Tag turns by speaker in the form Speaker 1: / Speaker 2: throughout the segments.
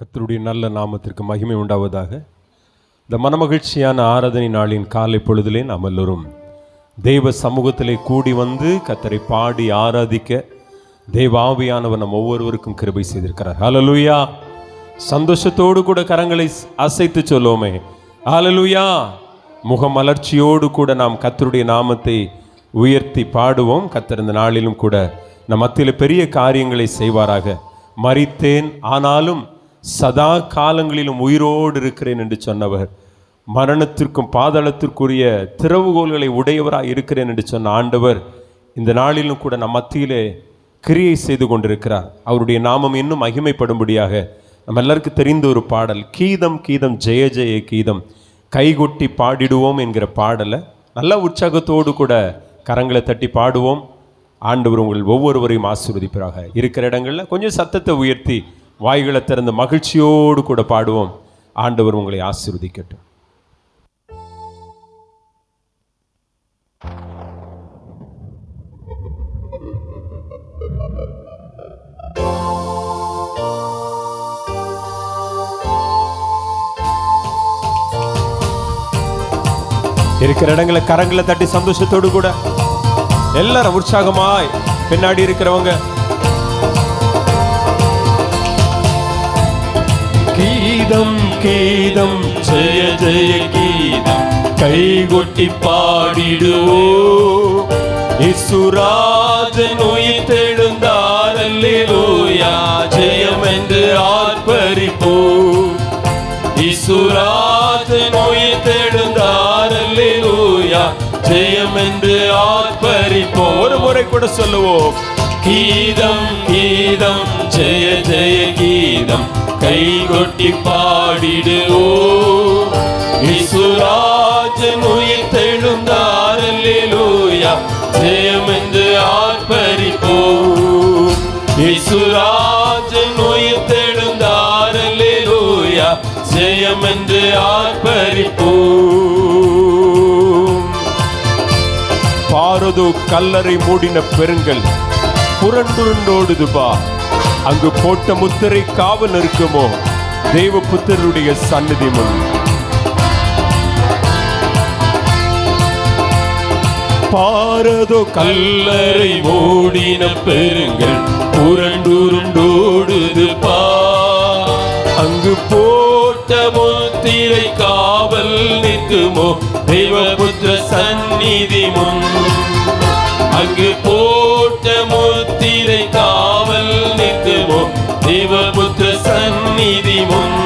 Speaker 1: கர்த்தருடைய நல்ல நாமத்திற்கு மகிமை உண்டாவதாக. இந்த மனமகிழ்ச்சியான ஆராதனை நாளின் காலை பொழுதிலே நாம் எல்லோரும் தெய்வ சமூகத்திலே கூடி வந்து கர்த்தரை பாடி ஆராதிக்க தெய்வாவியானவர் நம் ஒவ்வொருவருக்கும் கிருபை செய்திருக்கிறார். ஹல்லேலூயா. சந்தோஷத்தோடு கூட கரங்களை அசைத்து சொல்லுவோமே ஹல்லேலூயா. முகமலர்ச்சியோடு கூட நாம் கர்த்தருடைய நாமத்தை உயர்த்தி பாடுவோம். கர்த்தர் இந்த நாளிலும் கூட நம் மத்தியில் பெரிய காரியங்களை செய்வாராக. மரித்தேன் ஆனாலும் சதா காலங்களிலும் உயிரோடு இருக்கிறேன் என்று சொன்னவர், மரணத்திற்கும் பாதாளத்திற்குரிய திறவுகோல்களை உடையவராக இருக்கிறேன் என்று சொன்ன ஆண்டவர் இந்த நாளிலும் கூட நம் மத்தியிலே கிரியை செய்து கொண்டிருக்கிறார். அவருடைய நாமம் இன்னும் மகிமைப்படும்படியாக நம்ம எல்லாருக்கும் தெரிந்த ஒரு பாடல், கீதம் கீதம் ஜெய ஜெய கீதம், கைகொட்டி பாடிடுவோம் என்கிற பாடலை நல்ல உற்சாகத்தோடு கூட கரங்களை தட்டி பாடுவோம். ஆண்டவர் உங்கள் ஒவ்வொருவரையும் ஆசீர்வதிப்பாராக. இருக்கிற இடங்களில் கொஞ்சம் சத்தத்தை உயர்த்தி வாய்களை திறந்து மகிழ்ச்சியோடு கூட பாடுவோம். ஆண்டவர் உங்களை ஆசீர்வதிக்கட்டும். இருக்கிற இடங்களை கரங்களை தட்டி சந்தோஷத்தோடு கூட எல்லாரும் உற்சாகமாய் பின்னாடி இருக்கிறவங்க
Speaker 2: கீதம் கீதம் ஜெய ஜெய கீதம், கைகொட்டி பாடிடுவோ. இயேசுராஜன் உயிர்த்தெழுந்தார், அல்லேலூயா, ஜெயம் என்று ஆர்ப்பரிப்போ. இயேசுராஜன் உயிர்த்தெழுந்தார், அல்லேலூயா, ஜெயம் என்று ஆர்ப்பரிப்போ.
Speaker 1: ஒரு முறை கூட சொல்லுவோம்,
Speaker 2: கீதம் கீதம் ஜெய ஜெய கீதம், கைகொட்டி பாடிடுவோ. இயேசுராஜன் உயிர்த்தெழுந்தார், அல்லேலூயா, ஜெயம் என்று ஆர்ப்பரிப்போ. இயேசுராஜன் உயிர்த்தெழுந்தார், அல்லேலூயா, ஜெயம் என்று ஆர்ப்பரிப்போ.
Speaker 1: பாரதோ கல்லறை மூடின பெருங்கல் புரண்டுருண்டோடுதுபா, அங்கு போட்ட முத்திரை காவல் இருக்குமோ தெய்வ புத்தருடைய சந்நிதி முன்.
Speaker 2: பாரதோ கல்லறை மூடின பெருங்கல் புரண்டுருண்டோடுதுபா, அங்கு போட்ட முத்திரை காவல் நிற்குமோ தெய்வபுத்திர சந்நிதி முன். அங்கு போட்ட முத்திரை காவல் நிற்குமோ தேவபுத்திர சந்நிதி முன்.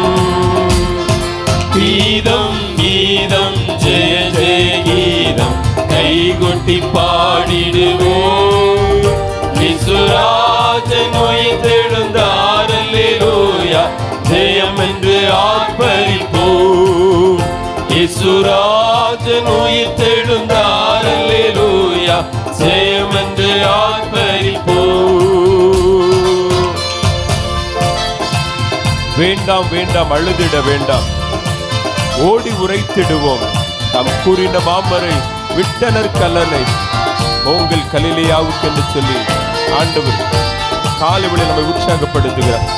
Speaker 2: கீதம் கீதம் ஜெய ஜெய கீதம், கைகொட்டி பாடிடுவோ. இயேசுராஜன் உயிர்த்தெழுந்தார், அல்லேலூயா, ஜெயம் என்று ஆர்ப்பரிப்போ. இயேசுராஜன் உயிர்த்தெழுந்தார், அல்லேலூயா, ஜெயம் என்று ஆர்ப்பரிப்போ.
Speaker 1: வேண்டாம் வேண்டாம் அழுதிட வேண்டாம், ஓடி உரைத்திடுவோம். தம் கூறின மாமரை விட்டனர் கல்லனை உங்கள் கலிலேயாவுக்கு என்று சொல்லி ஆண்டவர் காலைவெளி நம்மை உற்சாகப்படுத்துகிறார்.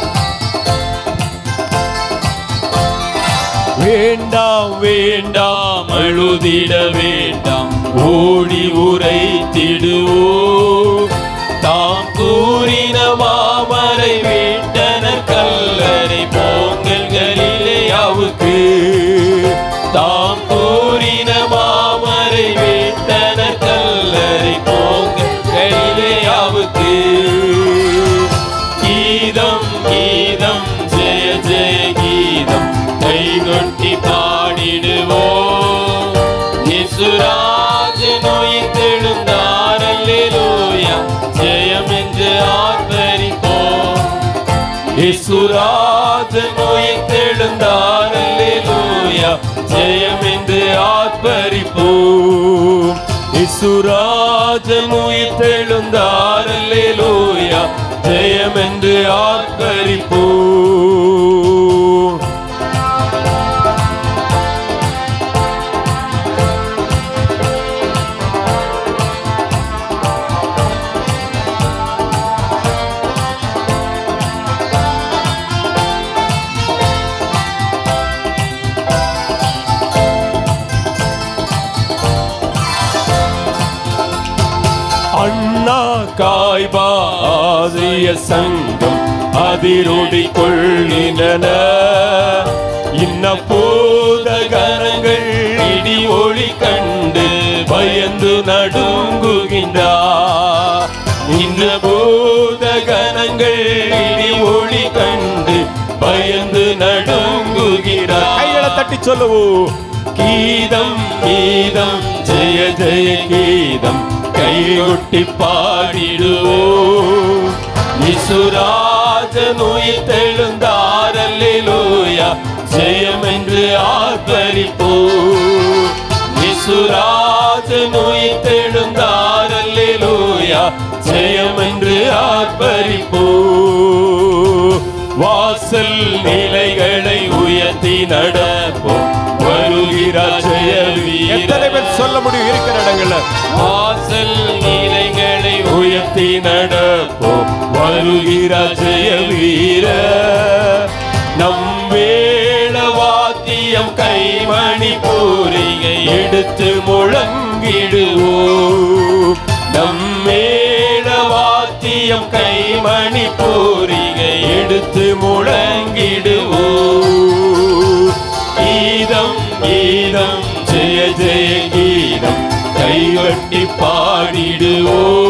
Speaker 2: வேண்டாம் வேண்டாம் அழுதிட வேண்டாம், ஓடி உரைத்திடுவோ. தாம் கூறின மாமரை விட்டனர் கல்லறை போங்கள் கலிலேயாவுக்கு. தாம் கூறின மாமரை விட்டனர் கல்லறை போங்கள் கலிலேயாவுக்கு. கீதம் கீதம் ஜெய ஜெய கீதம், கைகொட்டி பாடிடுவோ. இயேசுராஜன் உயிர்த்தெழுந்தார், அல்லேலூயா, ஜெயம் என்று ஆர்ப்பரிப்போ. இயேசுராஜன் உயிர்த்தெழுந்தார், அல்லேலூயா, ஜெயம் என்று ஆர்ப்பரிப்போ. இயேசுராஜன் உயிர்த்தெழுந்தார், அல்லேலூயா, ஜெயம் என்று ஆர்ப்பரிப்போ. காய்பாசிய சங்கம் அதிரொடி கொள்கின்றன. இன்ன பூதகரங்கள் இடி ஒளி கண்டு பயந்து நடுங்குகின்றார். இன்ன பூதகரங்கள் இடி ஒளி கண்டு பயந்து நடுங்குகிறார்.
Speaker 1: கைகளை தட்டி சொல்லுவோம்.
Speaker 2: கீதம் கீதம் ஜெய ஜெய கீதம் கைகொட்டி பாடிடுவோம். இசுராஜன் உயிர்த்தெழுந்தார் அல்லேலூயா ஜெயம் என்று ஆர்ப்பரிப்போம். இசுராஜன் உயிர்த்தெழுந்தார் அல்லேலூயா ஜெயம் என்று ஆர்ப்பரிப்போம். வாசல் நிலைகளை உயர்த்தி நடப்போம். வருகிறார் ஜெய வீரர்.
Speaker 1: எத்தனை பேர் சொல்ல முடியும் இருக்கிற இடங்கள்ல?
Speaker 2: வாசல் நிலைகளை உயர்த்தி நடப்போம். வருகிறார் ஜெய வீரர். நம் வேள வாத்தியம் கைமணி பூரிகை எடுத்து முழங்கிடுவோம். நம் வேள வாத்தியம் கைமணி பூரிகை எடுத்து முழங்கிடுவோம். கீதம் கீதம் ஜெய ஜெய கீதம் கைவட்டி பாடிடுவோம்.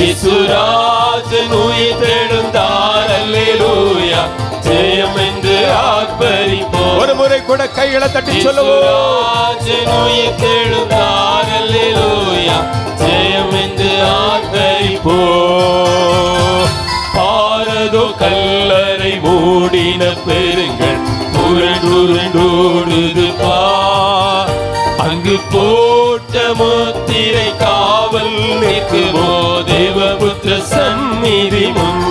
Speaker 2: இசுராஜன் உயிர்த்தெழுந்தார் அல்லேலூயா ஜெயம் என்று ஆர்ப்பரிப்போம்.
Speaker 1: ஒரு முறை கூட கைகளை தட்டி சொல்லுவோம்.
Speaker 2: இசுராஜன் உயிர்த்தெழுந்தார் அல்லேலூயா ஜெயம் என்று ஆர்ப்பரிப்போம். பாரதோ கல்லறை மூடின பெருங்கள் புரண்டுருண்டோடுது பார். அங்கு போட்ட முத்திரை காவல் நிற்குமோ தேவபுத்திர சந்நிதி முன்.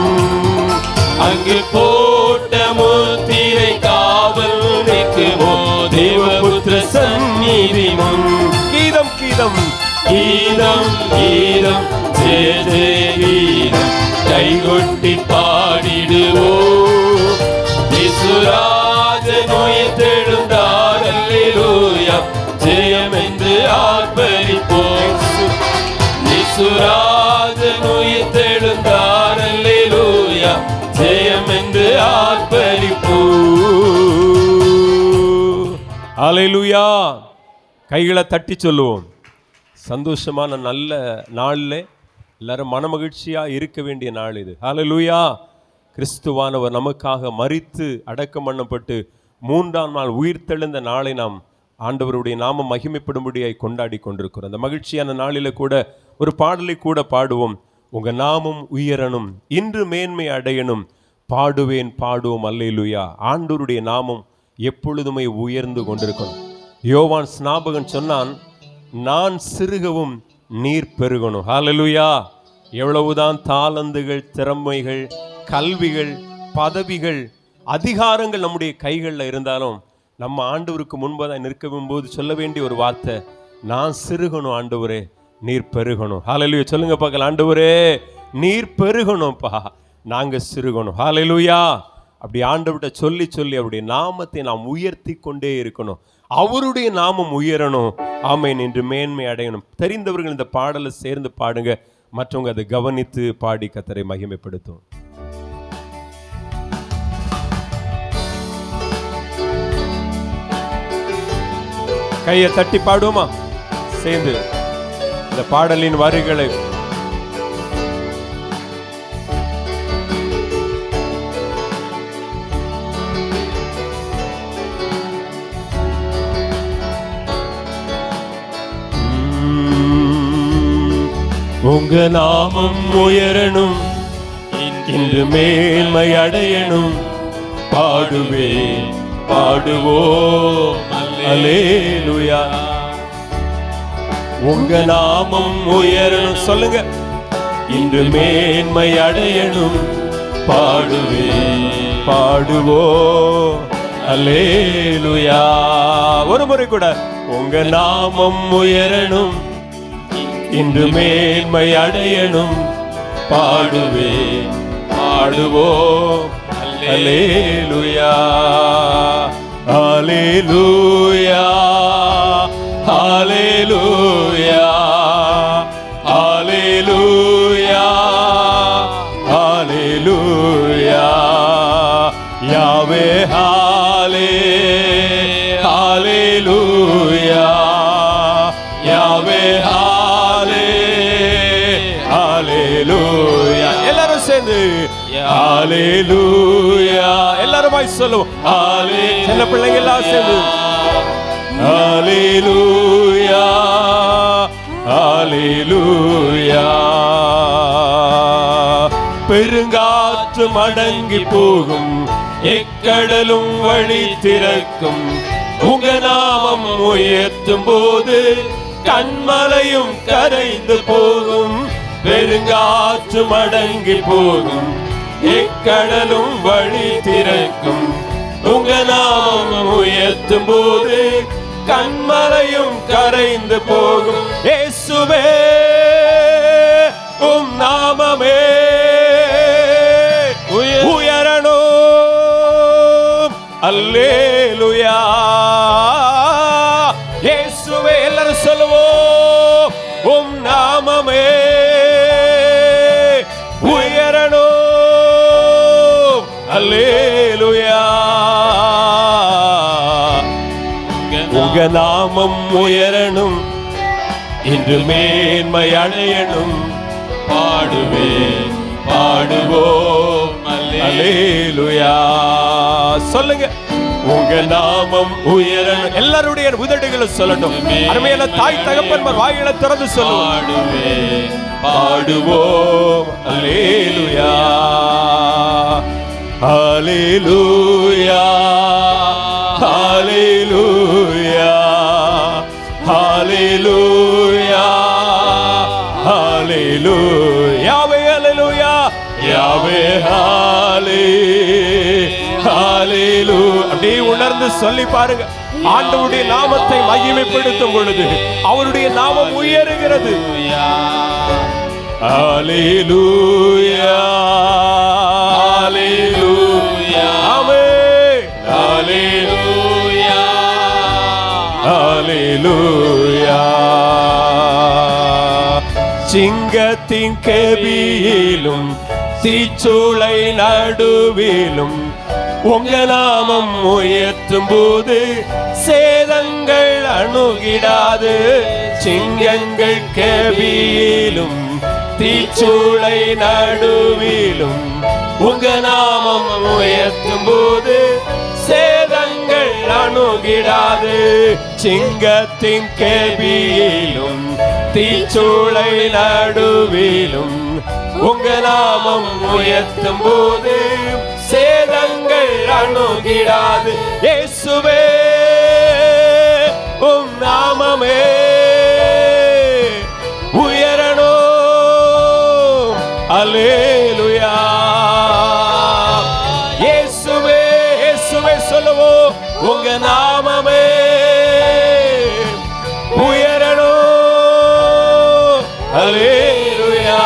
Speaker 2: அங்கு போட்ட முத்திரை காவல் நிற்குமோ தேவபுத்திர சந்நிதி முன்.
Speaker 1: கீதம் கீதம்
Speaker 2: கீதம் கீதம் ஜெய ஜெய கீதம் கைகொட்டி பாடிடுவோம். இசுராஜன் உயிர்த்தெழுந்தார் அல்லேலூயா ஜெயம் என்று ஆர்ப்பரிப்போம். இசுராஜன் உயிர்த்தெழுந்தார் அல்லேலூயா ஜெயம் என்று ஆர்ப்பரிப்போம்.
Speaker 1: அல்லேலூயா. கைகளை தட்டி சொல்லுவோம். சந்தோஷமான நல்ல நாளில் எல்லாரும் மனமகிழ்ச்சியாக இருக்க வேண்டிய நாள் இது. அல்லேலூயா. கிறிஸ்துவானவர் நமக்காக மரித்து அடக்கம் பண்ணப்பட்டு 3ஆம் நாள் உயிர்த்தெழுந்த நாளை நாம் ஆண்டவருடைய நாமம் மகிமைப்படும்படியாய் கொண்டாடி கொண்டிருக்கிறோம். அந்த மகிழ்ச்சியான நாளில் கூட ஒரு பாடலை கூட பாடுவோம். உங்க நாமம் உயரணும், இன்று மேன்மை அடையணும், பாடுவேன் பாடுவோம் அல்லேலூயா. ஆண்டவருடைய நாமம் எப்பொழுதுமே உயர்ந்து கொண்டிருக்கணும். யோவான் ஸ்நாபகன் சொன்னான், நான் சிறுகவும் நீர் பெருகணும். ஹல்லேலூயா. எவ்வளவுதான் தாளந்துகள், திறமைகள், கல்விகள், பதவிகள், அதிகாரங்கள் நம்முடைய கைகளில் இருந்தாலும் நம்ம ஆண்டவருக்கு முன்பதாக நிற்கும் போது சொல்ல வேண்டிய ஒரு வார்த்தை, நான் சிறுகணும் ஆண்டவரே, நீர் பெருகணும். ஹல்லேலூயா. சொல்லுங்க பார்க்கலாம். ஆண்டவரே நீர் பெருகணும்ப்பா, நாங்க சிறுகணும். ஹல்லேலூயா. அப்படி ஆண்டவர்கிட்ட சொல்லி சொல்லி அவருடைய நாமத்தை நாம் உயர்த்தி கொண்டே இருக்கணும். அவருடைய நாமம் உயரணும். ஆமென் என்று மேன்மை அடையணும். தெரிந்தவர்கள் இந்த பாடலை சேர்ந்து பாடுங்க. மற்றவங்க அதை கவனித்து பாடி கர்த்தரை மகிமைப்படுத்தும். கையை தட்டி பாடுவோமா சேர்ந்து இந்த பாடலின் வரிகளை?
Speaker 2: உங்க நாமம் உயரணும், இன்று மேன்மை அடையணும், பாடுவேன் பாடுவோம் அல்லேலூயா. உங்க நாமம் உயரணும், சொல்லுங்க. இன்று மேன்மை அடையணும், பாடுவேன் பாடுவோம் அல்லேலூயா. ஒரு முறை கூட. உங்க நாமம் உயரணும், இன்று மேன்மை அடையணும், பாடுவேன் பாடுவோம் அல்லேலூயா. ஹல்லேலூயா ஹல்லேலூயா ஹல்லேலூயா யாவே ஹாலே ஹalleluya யாவே ஹாலே ஹalleluya எல்லாரும் சேர்ந்து ஹalleluya எல்லாரும் சொல்லுவோம் ஹாலே சின்ன பிள்ளைங்க எல்லாம் சேர்ந்து ஹalleluya ஹalleluya பெருங்காற்று மடங்கி போகும் எக்கடலும் வழி திறக்கும் உங்க நாமம் உயர்த்தும் போது கண்மலையும் கரைந்து போகும் பெருங்காற்று மடங்கி போகும் எக்கடலும் வழி திறக்கும் உங்க நாமம் உயர்த்தும் போது கண்மலையும் கரைந்து போகும் இயேசுவே உம் நாமமே உயரணும் அல்லேலூயா இயேசுவே எல்லாரும் சொல்லுவோம் உம் நாமமே உயரணும் அல்லேலூயா உங்க நாமம் உயரணும் இன்று மேன்மை அடையணும் பாடுவேன் பாடுவோம் அல்லேலூயா சொல்லுங்க உங்க நாமம் உயரணும் எல்லாருடைய உதடுகளை சொல்லட்டும் அருமையான தாய் தகப்பன்மார் வாய்களை திறந்து சொல்லுவேன் பாடுவோம் அல்லேலூயா ஹalleluya ஹalleluya ஹalleluya ஹalleluya யாவே ஹalleluya யாவே ஹalleluya அப்படியே உணர்ந்து சொல்லி பாருங்க ஆண்டவருடைய நாமத்தை மகிமைப்படுத்தும் பொழுது அவருடைய நாமம் உயருகிறது ஹalleluya ஹalleluya ஆமென் ஹalleluya ஹalleluya சிங்கத்தின் கெபியிலும் தீச்சூளை நடுவிலும் உங்க நாமம் உயர்த்தும் போது சேதங்கள் அணுகிடாது சிங்கங்கள் கெபியிலும் தீச்சூளை நடுவிலும் உங்க நாமம் உயர்த்தும் போது சேதங்கள் அணுகிடாது சிங்கத்தின் கெபியிலும் தீச்சூளை நடுவிலும் உங்க நாமம் உயர்த்தும் போது சேதங்கள் அணுகிடாது இயேசுவே உம் நாமமே உயரணும் அல்லேலூயா இயேசுவே இயேசுவே சொல்லுவோம் உங்க நாமமே உயரணும் அல்லேலூயா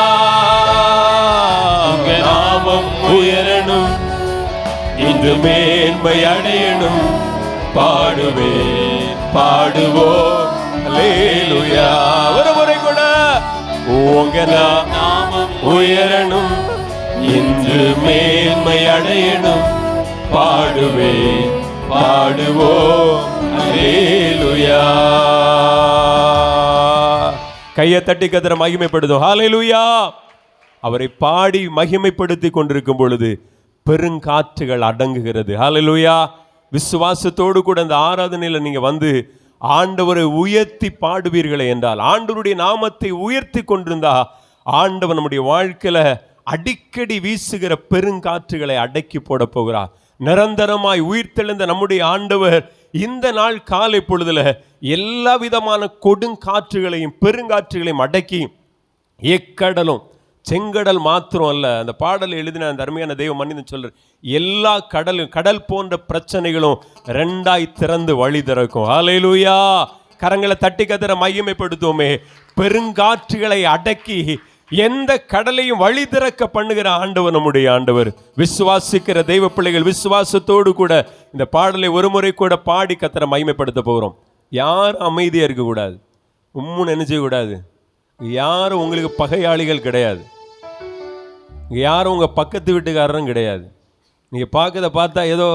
Speaker 2: உங்க நாமம் உயரணும் இன்று மேன்மை அடையணும் பாடுவேன் பாடுவோம் அல்லேலூயா ஒரு முறை கூட உங்க நாமம் உயரணும் இன்று மேன்மை அடையணும் பாடுவேன் பாடுவோம் அல்லேலூயா கையை தட்டி கத்திர மகிமைப்படுத்தும் ஹalleluya அவரை பாடி மகிமைப்படுத்தி கொண்டிருக்கும் பொழுது பெருங்காற்றுகள் அடங்குகிறது ஹalleluya விசுவாசத்தோடு கூட அந்த ஆராதனையில் நீங்க வந்து ஆண்டவரை உயர்த்தி பாடுவீர்களே என்றால் ஆண்டவருடைய நாமத்தை உயர்த்தி கொண்டிருந்தா ஆண்டவர் நம்முடைய வாழ்க்கையில அடிக்கடி வீசுகிற பெருங்காற்றுகளை அடக்கி போட போகிறார் நிரந்தரமாய் உயிர்த்தெழுந்த நம்முடைய ஆண்டவர் இந்த நாள் காலை பொழுதுல எல்லா விதமான கொடுங்காற்றுகளையும் பெருங்காற்றுகளையும் அடக்கி எக்கடலும் செங்கடல் மாத்திரம் அல்ல அந்த பாடல் எழுதின அந்த அருமையான தெய்வ மனிதன் சொல்ற எல்லா கடல் போன்ற பிரச்சனைகளும் ரெண்டாய் திறந்து வழி திறக்கும் ஹalleluya கரங்களை தட்டி கத்திர மகிமைப்படுத்துவோமே பெருங்காற்றுகளை அடக்கி எந்த கடலையும் வழி திறக்க பண்ணுகிற ஆண்டவர் நம்முடைய ஆண்டவர் விசுவாசிக்கிற தெய்வ பிள்ளைகள் விசுவாசத்தோடு கூட இந்த பாடலை ஒரு முறை கூட பாடி கத்திர மகிமைப்படுத்த போகிறோம் யாரும் அமைதியா இருக்கக்கூடாது உம்முன்னு நினைச்சக்கூடாது யாரும் உங்களுக்கு பகையாளிகள் கிடையாது யாரும் உங்க பக்கத்து வீட்டுக்காரரும் கிடையாது நீங்கள் பார்த்தா ஏதோ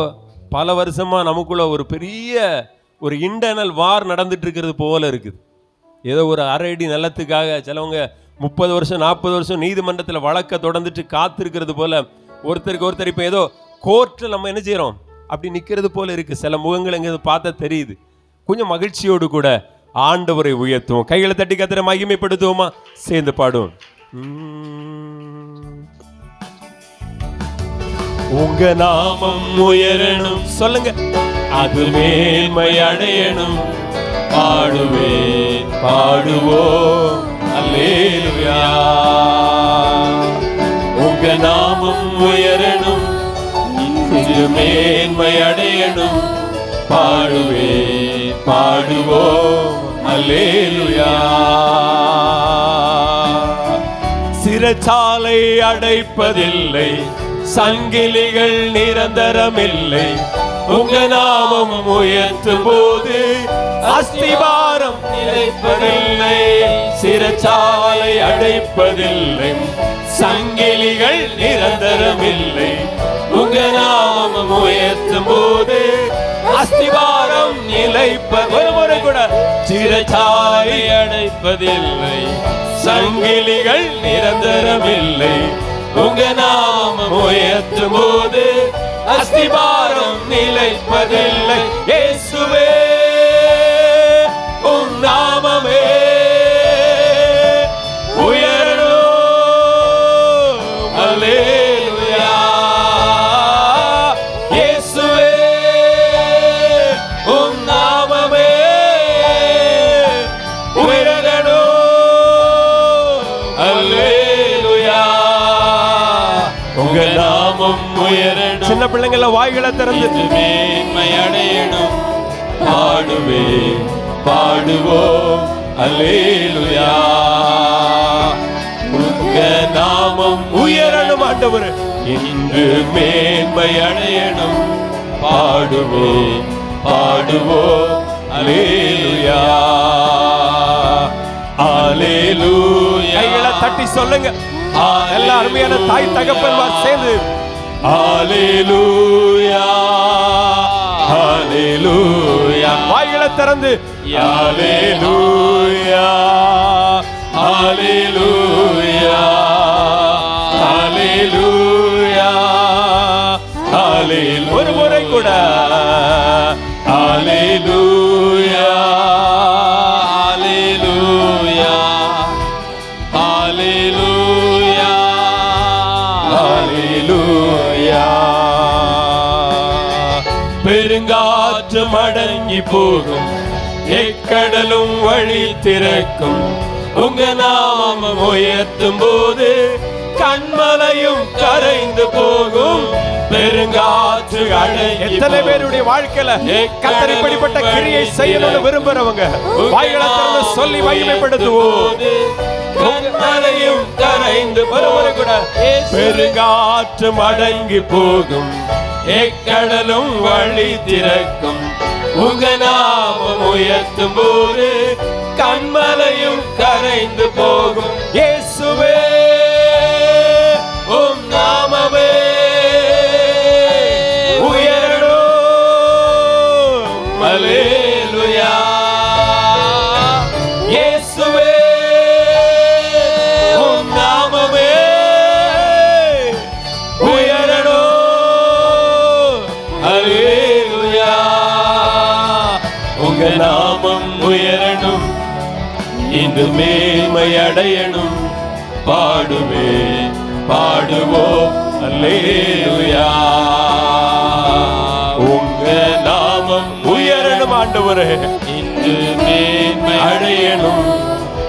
Speaker 2: பல வருஷமாக நமக்குள்ள ஒரு பெரிய ஒரு இன்டர்னல் வார் நடந்துட்டு இருக்கிறது போல இருக்குது. ஏதோ ஒரு அரை அடி நிலத்துக்காக சிலவங்க 30 வருஷம் 40 வருஷம் நீதிமன்றத்தில் வழக்க தொடர்ந்துட்டு காத்திருக்கிறது போல ஒருத்தருக்கு ஒருத்தர் இப்போ ஏதோ கோர்ட்டில் நம்ம என்ன செய்கிறோம் அப்படி நிற்கிறது போல இருக்குது. சில முகங்கள் எங்கே பார்த்தா தெரியுது. கொஞ்சம் மகிழ்ச்சியோடு கூட ஆண்டவரை உயர்த்துவோம். கைகளை தட்டி கத்திர மகிமைப்படுத்துவோமா? சேர்ந்து பாடுவோம். உங்க நாமம் உயரணும், சொல்லுங்க, அது மேன்மை அடையணும். பாடுவேன் பாடுவோம் அல்லேலூயா. உங்க நாமம் உயரணும், இது மேன்மை அடையணும். பாடுவேன் பாடுவோம் அல்லேலூயா. சிறைச்சாலை அடைப்பதில்லை, சங்கிலிகள் நிரந்தரமில்லை. உங்க நாமம் உயர்த்தும் போது அஸ்திபாரம் நிலைப்பதில்லை. சிறைச்சாலை அடைப்பதில்லை, சங்கிலிகள் நிரந்தரமில்லை. உங்க நாமம் உயர்த்தும் போது அஸ்திபாரம் நிலைப்பது. ஒரு கூட சிறைச்சாலை அடைப்பதில்லை, சங்கிலிகள் நிரந்தரமில்லை. உங்க நாமம் உயர்த்தும் போது அஸ்திபாரம் நிலைப்பதில்லை. இயேசுவே உம் நாமமே உயரணும். அல்லேலூயா. இயேசுவே உம் நாமமே உயரணும். அல்லேலூயா. உங்க நாமம் உயரணும். சின்ன பிள்ளைங்கள வாய்களை திறந்து மேன்மை அடையணும். பாடுவேன் பாடுவோம் அல்லேலூயா. உங்க நாமம் உயரணும் ஆண்டவரே, இன்று மேன்மை அடையணும். பாடுவேன் பாடுவோம் அல்லேலூயா. அல்லேலூயா. கைகளை தட்டி சொல்லுங்க. எல்லா அருமையான தாய் தகப்பன்மார் சேர்ந்து அல்லேலூயா அல்லேலூயா. வாய்களை திறந்து அல்லேலூயா அல்லேலூயா அல்லேலூயா அல்லேலூயா. ஒரு முறை கூட அல்லேலூயா அல்லேலூயா அல்லேலூயா அல்லேலூயா. பெருங்காற்று மடங்கி போகும், எக்கடலும் வழி திறக்கும். உங்க நாமம் உயர்த்தும் போது கண்மலையும் கரைந்து போகும். பெருங்காற்று அடங்கி. எத்தனை பேருடைய வாழ்க்கையில கர்த்தர் இப்படிப்பட்ட கிரியை செய்யணும்னு விரும்புறவங்க வாய்களை திறந்து சொல்லி மகிமைப்படுத்துவோம். கண்மலையும் கரைந்து போவது கூட பெருங்காற்று அடங்கி போகும், எக்கடலும் வழி திறக்கும். உங்க நாமம் உயர்த்தும் போது கண்மலையும் கரைந்து போகும். இயேசுவே உம் நாமமே உயரணும். அல்லேலூயா. இயேசுவே உம் நாமமே உயரணும். அல்லேலூயா. உங்க நாமம் உயரணும், இன்று மேன்மை அடையணும். பாடுவேன் பாடுவோம் அல்லேலூயா. உங்க நாமம் உயரணும் ஆண்டவரே, இன்று மேன்மை அடையணும்.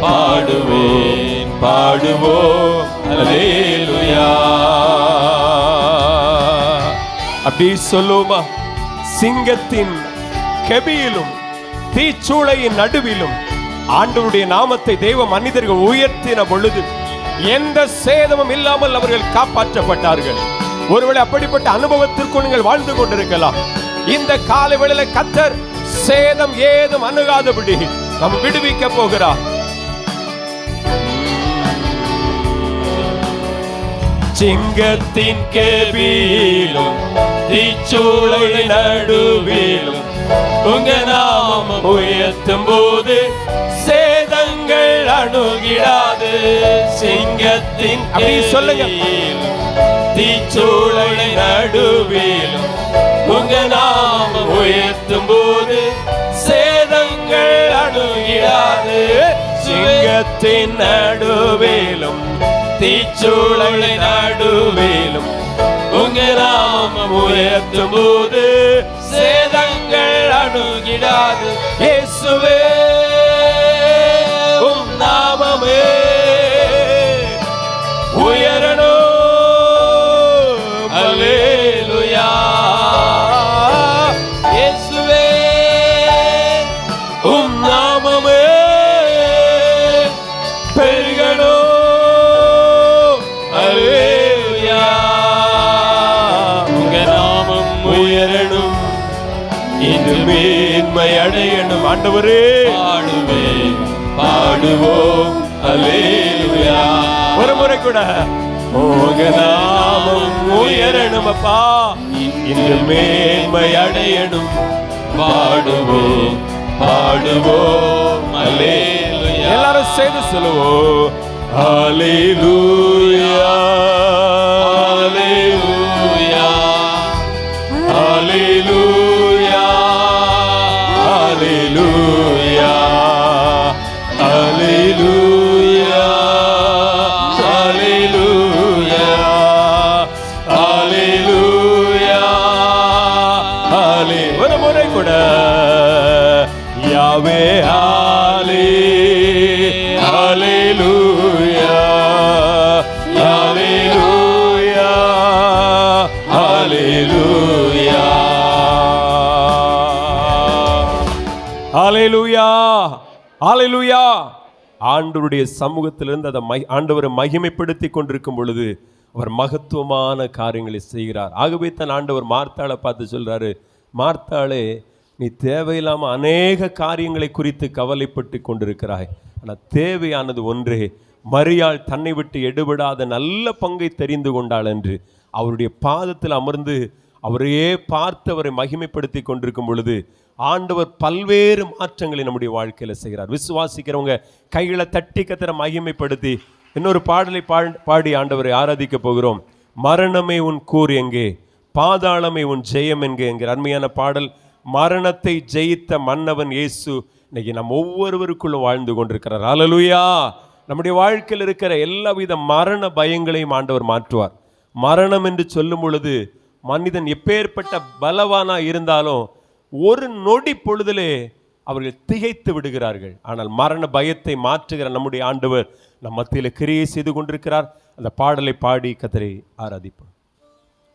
Speaker 2: பாடுவேன் பாடுவோம் அல்லேலூயா. அப்படி சொல்லுமா? சிங்கத்தின் கெபியிலும் தீச்சூளையின் நடுவிலும் ஆண்டவருடைய நாமத்தை தெய்வ மனிதர்கள் உயர்த்தின பொழுது எந்த சேதமும் இல்லாமல் அவர்கள் காப்பாற்றப்பட்டார்கள். ஒருவேளை அப்படிப்பட்ட அனுபவத்திற்கு நீங்கள் வாழ்ந்து கொண்டிருக்கலாம். இந்த காலை வேளையில கர்த்தர் சேதம் ஏதும் அணுகாதபடி நாம் விடுவிக்க போகிறார். சிங்கத்தின் கேபியிலும் தீச்சூளை நடுவிலும் உங்க நாமம் உயர்த்தும் போது சேதங்கள் அணுகிடாது. சிங்கத்தின் சொல்லுங்க, தீச்சூளை நடுவிலும் உங்க நாமம் உயர்த்தும் போது சேதங்கள் அணுகிடாது. சிங்கத்தின் நடுவிலும் தீச்சூளை நடுவிலும் உங்க நாமம் உயர்த்தும் போது சேதங்கள் அணுகிடாது. இயேசுவே உம் நாமமே உயரணும். அல்லேலூயா. இயேசுவே உம் நாமமே பெருகணும். அல்லேலூயா. உங்க நாமம் உயரணும், இன்று மேன்மை அடையணும். ஆண்டவரே பாடுவேன், பாடுவோம். அல்லேலூயா. ஒரு முறை கூட உங்க நாமம் உயரணும் அப்பா, இன்று மேன்மை அடையணும். பாடுவோம், பாடுவோம். அல்லேலூயா. எல்லாரும் சேர்ந்து சொல்லுவோம். அல்லேலூயா, அல்லேலூயா, அல்லேலூயா, அல்லேலூயா, அல்லேலூயா, அல்லேலூயா, அல்லேலூயா, அல்லே. ஒரு முறை கூட யாவே ஆலே அல்லேலூயா, அல்லேலூயா, அல்லேலூயா, அல்லேலூயா, அல்லேலூயா. ஆண்டவருடைய சமூகத்திலிருந்து அதை ஆண்டவரை மகிமைப்படுத்தி கொண்டிருக்கும் பொழுது அவர் மகத்துவமான காரியங்களை செய்கிறார். ஆகவே தான் ஆண்டவர் மார்த்தாளை பார்த்து சொல்றாரு, மார்த்தாளே நீ தேவையில்லாமல் அநேக காரியங்களை குறித்து கவலைப்பட்டு கொண்டிருக்கிறாய். ஆனால் தேவையானது ஒன்றே, மரியாள் தன்னை விட்டு எடுபடாத நல்ல பங்கை தெரிந்து கொண்டாள் என்று அவருடைய பாதத்தில் அமர்ந்து அவரையே பார்த்து அவரை மகிமைப்படுத்தி கொண்டிருக்கும் பொழுது ஆண்டவர் பல்வேறு மாற்றங்களை நம்முடைய வாழ்க்கையில் செய்கிறார். விசுவாசிக்கிறவங்க கைகளை தட்டி கத்தர மகிமைப்படுத்தி இன்னொரு பாடலை பாடி ஆண்டவரை ஆராதிக்க போகிறோம். மரணமே உன் கூர் எங்கே, பாதாளமே உன் ஜெயம் எங்கே என்கிற அருமையான பாடல். மரணத்தை ஜெயித்த மன்னவன் இயேசு இன்னைக்கு நம்ம ஒவ்வொருவருக்குள்ளும் வாழ்ந்து கொண்டிருக்கிறார். அல்லேலூயா. நம்முடைய வாழ்க்கையில் இருக்கிற எல்லாவித மரண பயங்களையும் ஆண்டவர் மாற்றுவார். மரணம் என்று சொல்லும் பொழுது மனிதன் எப்பேற்பட்ட பலவானா இருந்தாலும் ஒரு நொடி பொழுதிலே அவர்கள் திகைத்து விடுகிறார்கள். ஆனால் மரண பயத்தை மாற்றுகிற நம்முடைய ஆண்டவர் நம் மத்தியில் கிரியை செய்து கொண்டிருக்கிறார். அந்த பாடலை பாடி கர்த்தரை ஆராதிப்போம்.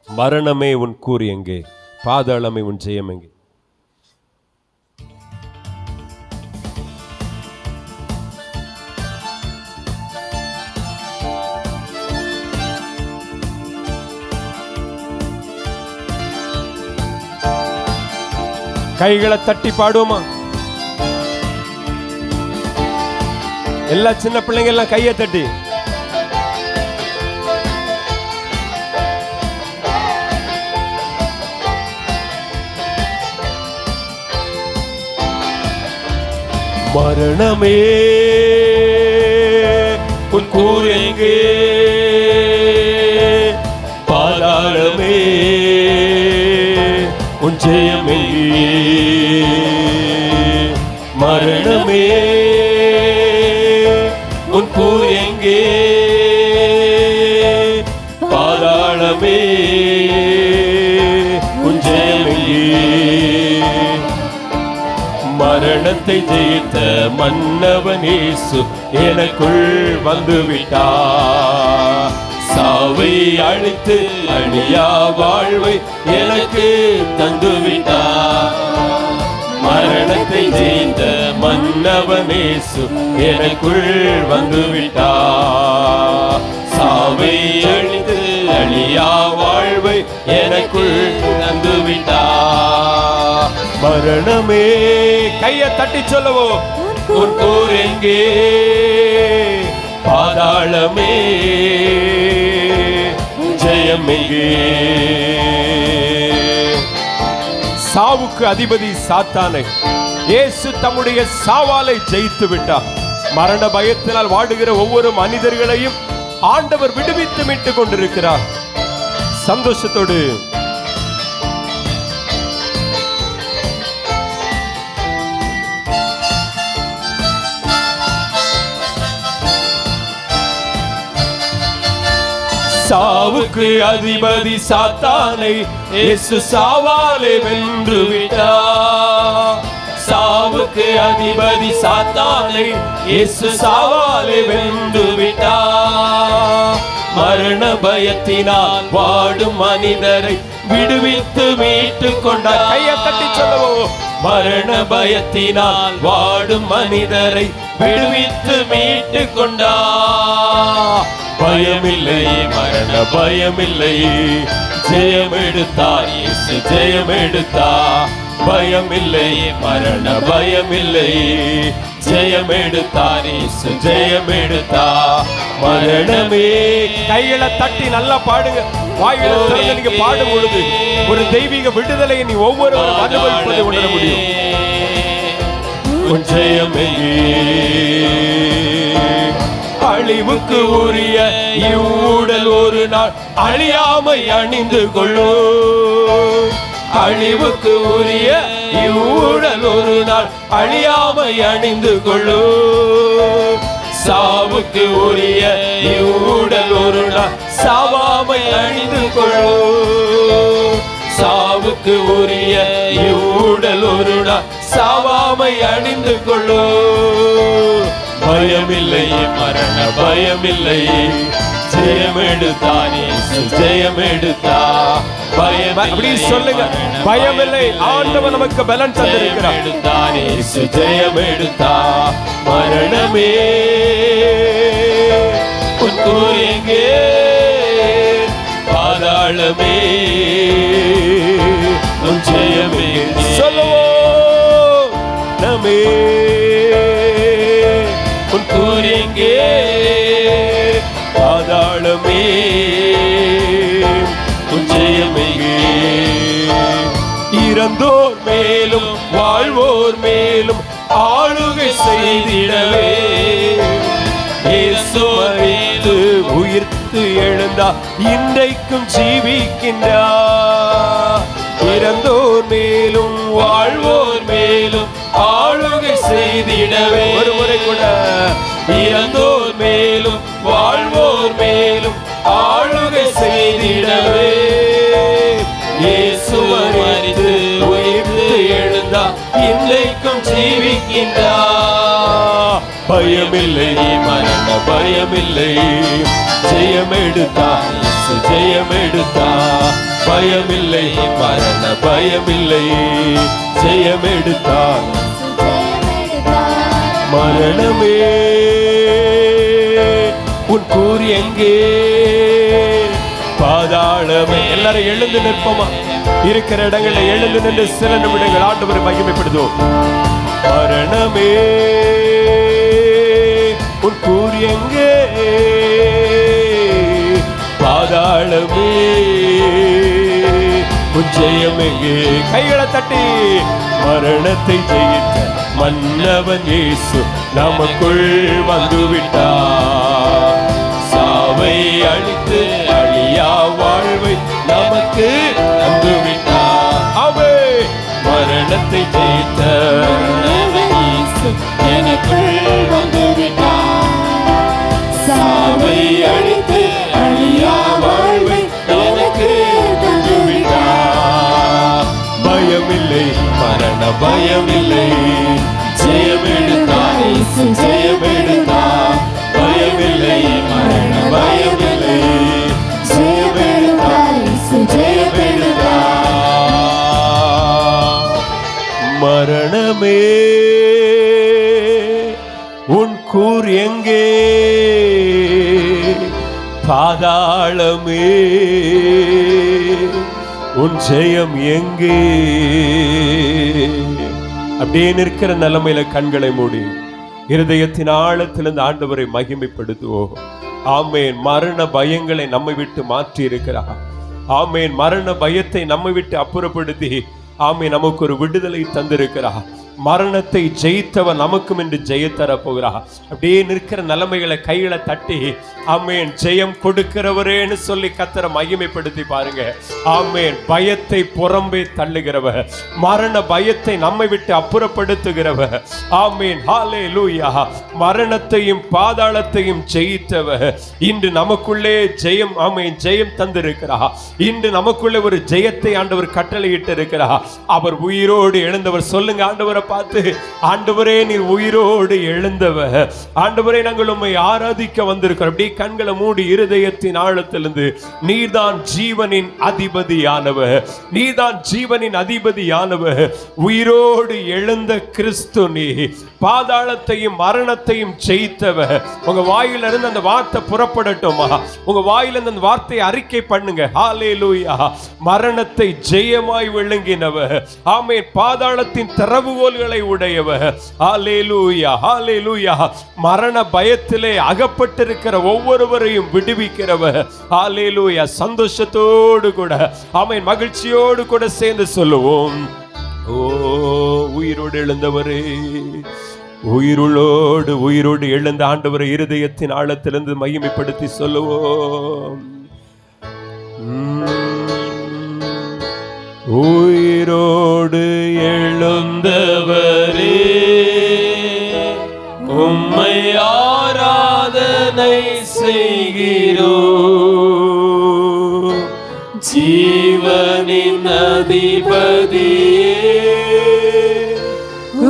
Speaker 2: மரணமே உன் கூர் எங்கே, பாதாளமே உன் ஜெயம் எங்கே. கைகளை தட்டி பாடுவோமா? எல்லா சின்ன பிள்ளைங்க எல்லாம் கையை தட்டி. மரணமே உன் கூர் எங்கே, பாதாளமே உன் ஜெயம் எங்கே. மரணமே உன் கூர் எங்கே, பாதாளமே உன் ஜெயம் எங்கே. மரணத்தை ஜெயித்த மன்னவன் இயேசு எனக்குள் வந்துவிட்டார். சாவை அழித்து அழியா வாழ்வை எனக்கு தந்துவிட்டார். மரணத்தை ஜெயித்த மன்னவன் இயேசு எனக்குள் வந்துவிட்டார். சாவை அழித்து அழியா வாழ்வை எனக்குள் தந்துவிட்டார். மரணமே கையை தட்டி சொல்லுவோம். உன் கூர் எங்கே, பாதாளமே ஜெயம் எங்கே? சாவுக்கு அதிபதி சாத்தானை இயேசு தம்முடைய சாவாலை ஜெயித்து விட்டார். மரண பயத்தினால் வாடுகிற ஒவ்வொரு மனிதர்களையும் ஆண்டவர் விடுவித்து மீட்டுக் கொண்டிருக்கிறார். சந்தோஷத்தோடு சாவுக்கு அதிபதி சாத்தானை இயேசு சாவாலே வென்று விட்டார். சாவுக்கு அதிபதி சாத்தானை இயேசு சாவாலே வென்று விட்டார். மரண பயத்தினால் வாடும் மனிதரை விடுவித்து மீட்டுக் கொண்டார். கையை தட்டி சொல்லுவோம். மரண பயத்தினால் வாடும் மனிதரை விடுவித்து மீட்டுக் கொண்டார். பயமில்லை, மரண பயமில்லை, ஜெயம் எடுத்தார் இயேசு, ஜெயம் எடுத்தார். பயமில்லை, மரண பயமில்லை, ஜெயம் எடுத்தார் இயேசு, ஜெயம் எடுத்தார். மரணமே கைகளை தட்டி நல்லா பாடுங்க. வாயில திறந்து நீங்க பாடும் பொழுது ஒரு தெய்வீக விடுதலையை நீ ஒவ்வொருவரும் அனுபவிப்பதை உணர முடியும். உன் ஜெயம் அழிவுக்கு உரிய இவ்வுடல் ஒரு நாள் அழியாமை அணிந்து கொள்ளும். அழிவுக்கு உரிய இவ்வுடல் ஒரு நாள் அழியாமை அணிந்து கொள்ளும். சாவுக்கு உரிய இவ்வுடல் ஒரு நாள் சாவாமை அணிந்து கொள்ளும். சாவுக்கு உரிய இவ்வுடல் ஒரு நாள் சாவாமை அணிந்து கொள்ளும். பயமில்லை, மரண பயமில்லை, ஜெயம் எடுத்தார் இயேசு, ஜெயம் எடுத்தார். பயம் அப்படி சொல்லுங்க. பயமில்லை, ஆண்டவர் நமக்கு பலன் தந்திருக்கிறார். எடுத்தார் இயேசு, ஜெயம் எடுத்தார். மரணமே உன் கூர் எங்கே? பாதாளமே உன் ஜெயம் எங்கே? சொல்லுவோம். நமே உன் கூர் எங்கே? பாதாளமே உன் ஜெயம் எங்கே? இறந்தோர் மேலும் வாழ்வோர் மேலும் ஆளுகை செய்திடவே இயேசு மரித்து உயிர்த்து எழுந்தார், இன்றைக்கும் ஜீவிக்கின்றார். இறந்தோர் மேலும் வாழ்வோர் மேலும் ஆளுகை செய்திடவே. ஒரு முறை கூட. இறந்தோர் மேலும் வாழ்வோர் மேலும் ஆளுகை செய்திடவே இயேசு மரித்து உயிர்த்து எழுந்தார், இன்றைக்கும் ஜீவிக்கின்றார். பயமில்லை, மரண பயமில்லை, ஜெயம் எடுத்தார் இயேசு, ஜெயம் எடுத்தார். பயமில்லை, மரண பயமில்லை, ஜெயம் எடுத்தார். மரணமே உன் கூர் எங்கே? பாதாளமே. எல்லாரும் எழுந்து நிற்போமா? இருக்கிற இடங்களில் எழுந்து நின்று சில நிமிடங்கள் ஆண்டவரை மகிமைப்படுத்துவோம். மரணமே உன் கூர் எங்கே? பாதாளமே உன் ஜெயம் எங்கே? கைகளை தட்டி. மரணத்தை ஜெயித்த மன்னவன் இயேசு நமக்குள் வந்துவிட்டார். சாவை அழித்து அழியா வாழ்வை நமக்கு தந்துவிட்டார். அவே மரணத்தை ஜெயித்த இயேசு எனக்குள் வந்துவிட்டார். சாவை அழித்து அழியா வாழ்வை எனக்கு தந்துவிட்டார். பயமில்லை, மரண பயமில்லை, ஜெயம் எடுத்தார் இயேசு, ஜெயம் எடுத்தார். பயமில்லை, மரண பயமில்லை, ஜெயம் எடுத்தார் இயேசு, ஜெயம் எடுத்தார். மரணமே உன் கூர் எங்கே? பாதாளமே உன் ஜெயம் எங்கே? அப்படியே நிற்கிற நிலைமையில கண்களை மூடி இருதயத்தின் ஆழத்திலிருந்து ஆண்டவரை மகிமைப்படுத்துவோம். ஆமேன். மரண பயங்களை நம்மை விட்டு மாற்றி இருக்கிறார். ஆமேன். மரண பயத்தை நம்மை விட்டு அப்புறப்படுத்தி ஆமேன் நமக்கு ஒரு விடுதலை தந்திருக்கிறார். மரணத்தை ஜெயித்தவர் நமக்கும் என்று ஜெயத்தர போகிறார். அப்படியே நிற்கிற நிலைமைகளை கைகளை தட்டி ஆமேன் ஜெயம் கொடுக்கிறவரேன்னு சொல்லி கர்த்தரை மகிமைப்படுத்தி பாருங்க. ஆமேன். பயத்தை புறம்பே தள்ளுகிறவர், மரண பயத்தை நம்மை விட்டு அப்புறப்படுத்துகிறவர். ஆமேன். ஹல்லேலூயா. மரணத்தையும் பாதாளத்தையும் ஜெயித்தவர் இன்று நமக்குள்ளே ஜெயம் ஆமேன் ஜெயம் தந்திருக்கிறார். இன்று நமக்குள்ளே ஒரு ஜெயத்தை ஆண்டவர் கட்டளையிட்டு இருக்கிறார். அவர் உயிரோடு எழுந்தவர். சொல்லுங்க ஆண்டவரை பார்த்து, ஆண்டவரே நீர் உயிரோடு எழுந்தவர். ஆண்டவரே நாங்கள் உம்மை ஆராதிக்க வந்திருக்கிறோம். அப்படியே கண்களை மூடி இருதயத்தின் ஆழத்திலிருந்து நீர்தான் ஜீவனின் அதிபதியானவர், நீர்தான் ஜீவனின் அதிபதியானவர். உயிரோடு எழுந்த கிறிஸ்து நீ, பாதாளத்தையும் மரணத்தையும் ஜெயித்தவர். உங்க வாயிலிருந்து அந்த வார்த்தை புறப்படட்டுமா? உங்க வாயிலிருந்து அந்த வார்த்தையை அறிக்கை பண்ணுங்க. ஹல்லேலூயா. மரணத்தை ஜெயமாய் விழுங்கினவர். ஆமென். பாதாளத்தின் திறவுகோல்களை உடையவர். ஹல்லேலூயா. ஹல்லேலூயா. மரண பயத்திலே அகப்பட்டிருக்கிற ஒவ்வொருவரையும் விடுவிக்கிறவர். ஹல்லேலூயா. சந்தோஷத்தோடு கூட ஆமென் மகிழ்ச்சியோடு கூட சேர்ந்து சொல்லுவோம். ஓ உயிரோடு எழுந்தவரே, உயிரோடு எழுந்த ஆண்டவரை இருதயத்தின் ஆழத்திலிருந்து மகிமைப்படுத்தி சொல்லுவோம். உயிரோடு எழுந்தவரே, உம்மை ஆராதனை செய்கிறோம். ஜீவனின் அதிபதியே,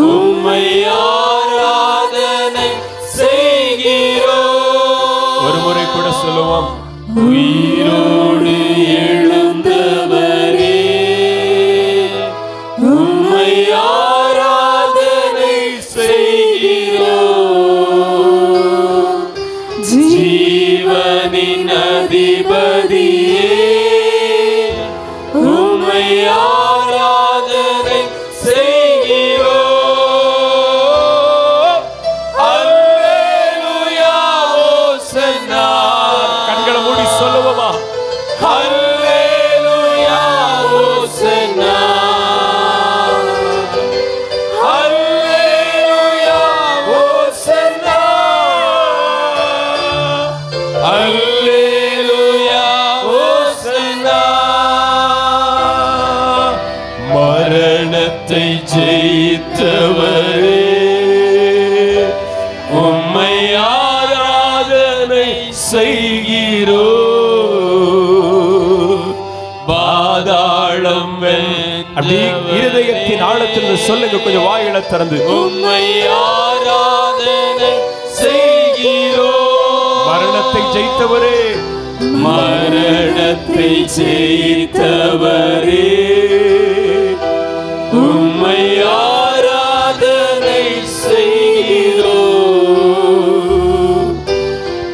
Speaker 2: உம்மை ஆராதனை செய்கிறோம். ஒரு முறை கூட சொல்லுவோம். உயிரோடு எழுந்தவரே, உம்மை ஆராதனை செய்கிறோம். ஜீவனின் அதிபதியே, உம்மை ஆராதனை செய்கிறோம். அல்லேலூயா ஓசன்னா. கண்களை மூடி சொல்லுவோமா? அல்லேலூயா ஓசன்னா. அல்லேலூயா ஓசன்னா. அல்லேலூயா ஓசன்னா. மரணத்தை ஜெயித்தவரே, உம்மை ஆராதனை செய்கிறோம். பாதாளம் அப்படியே இருதயத்தின் ஆழத்தில் சொல்லுங்க. கொஞ்சம் வாயில திறந்து உம்மை ஆராதனை செய்கிறோம். மரணத்தை ஜெயித்தவரே, மரணத்தை ஜெயித்தவரே, உம்மை ஆராதனை செய்கிறோம்.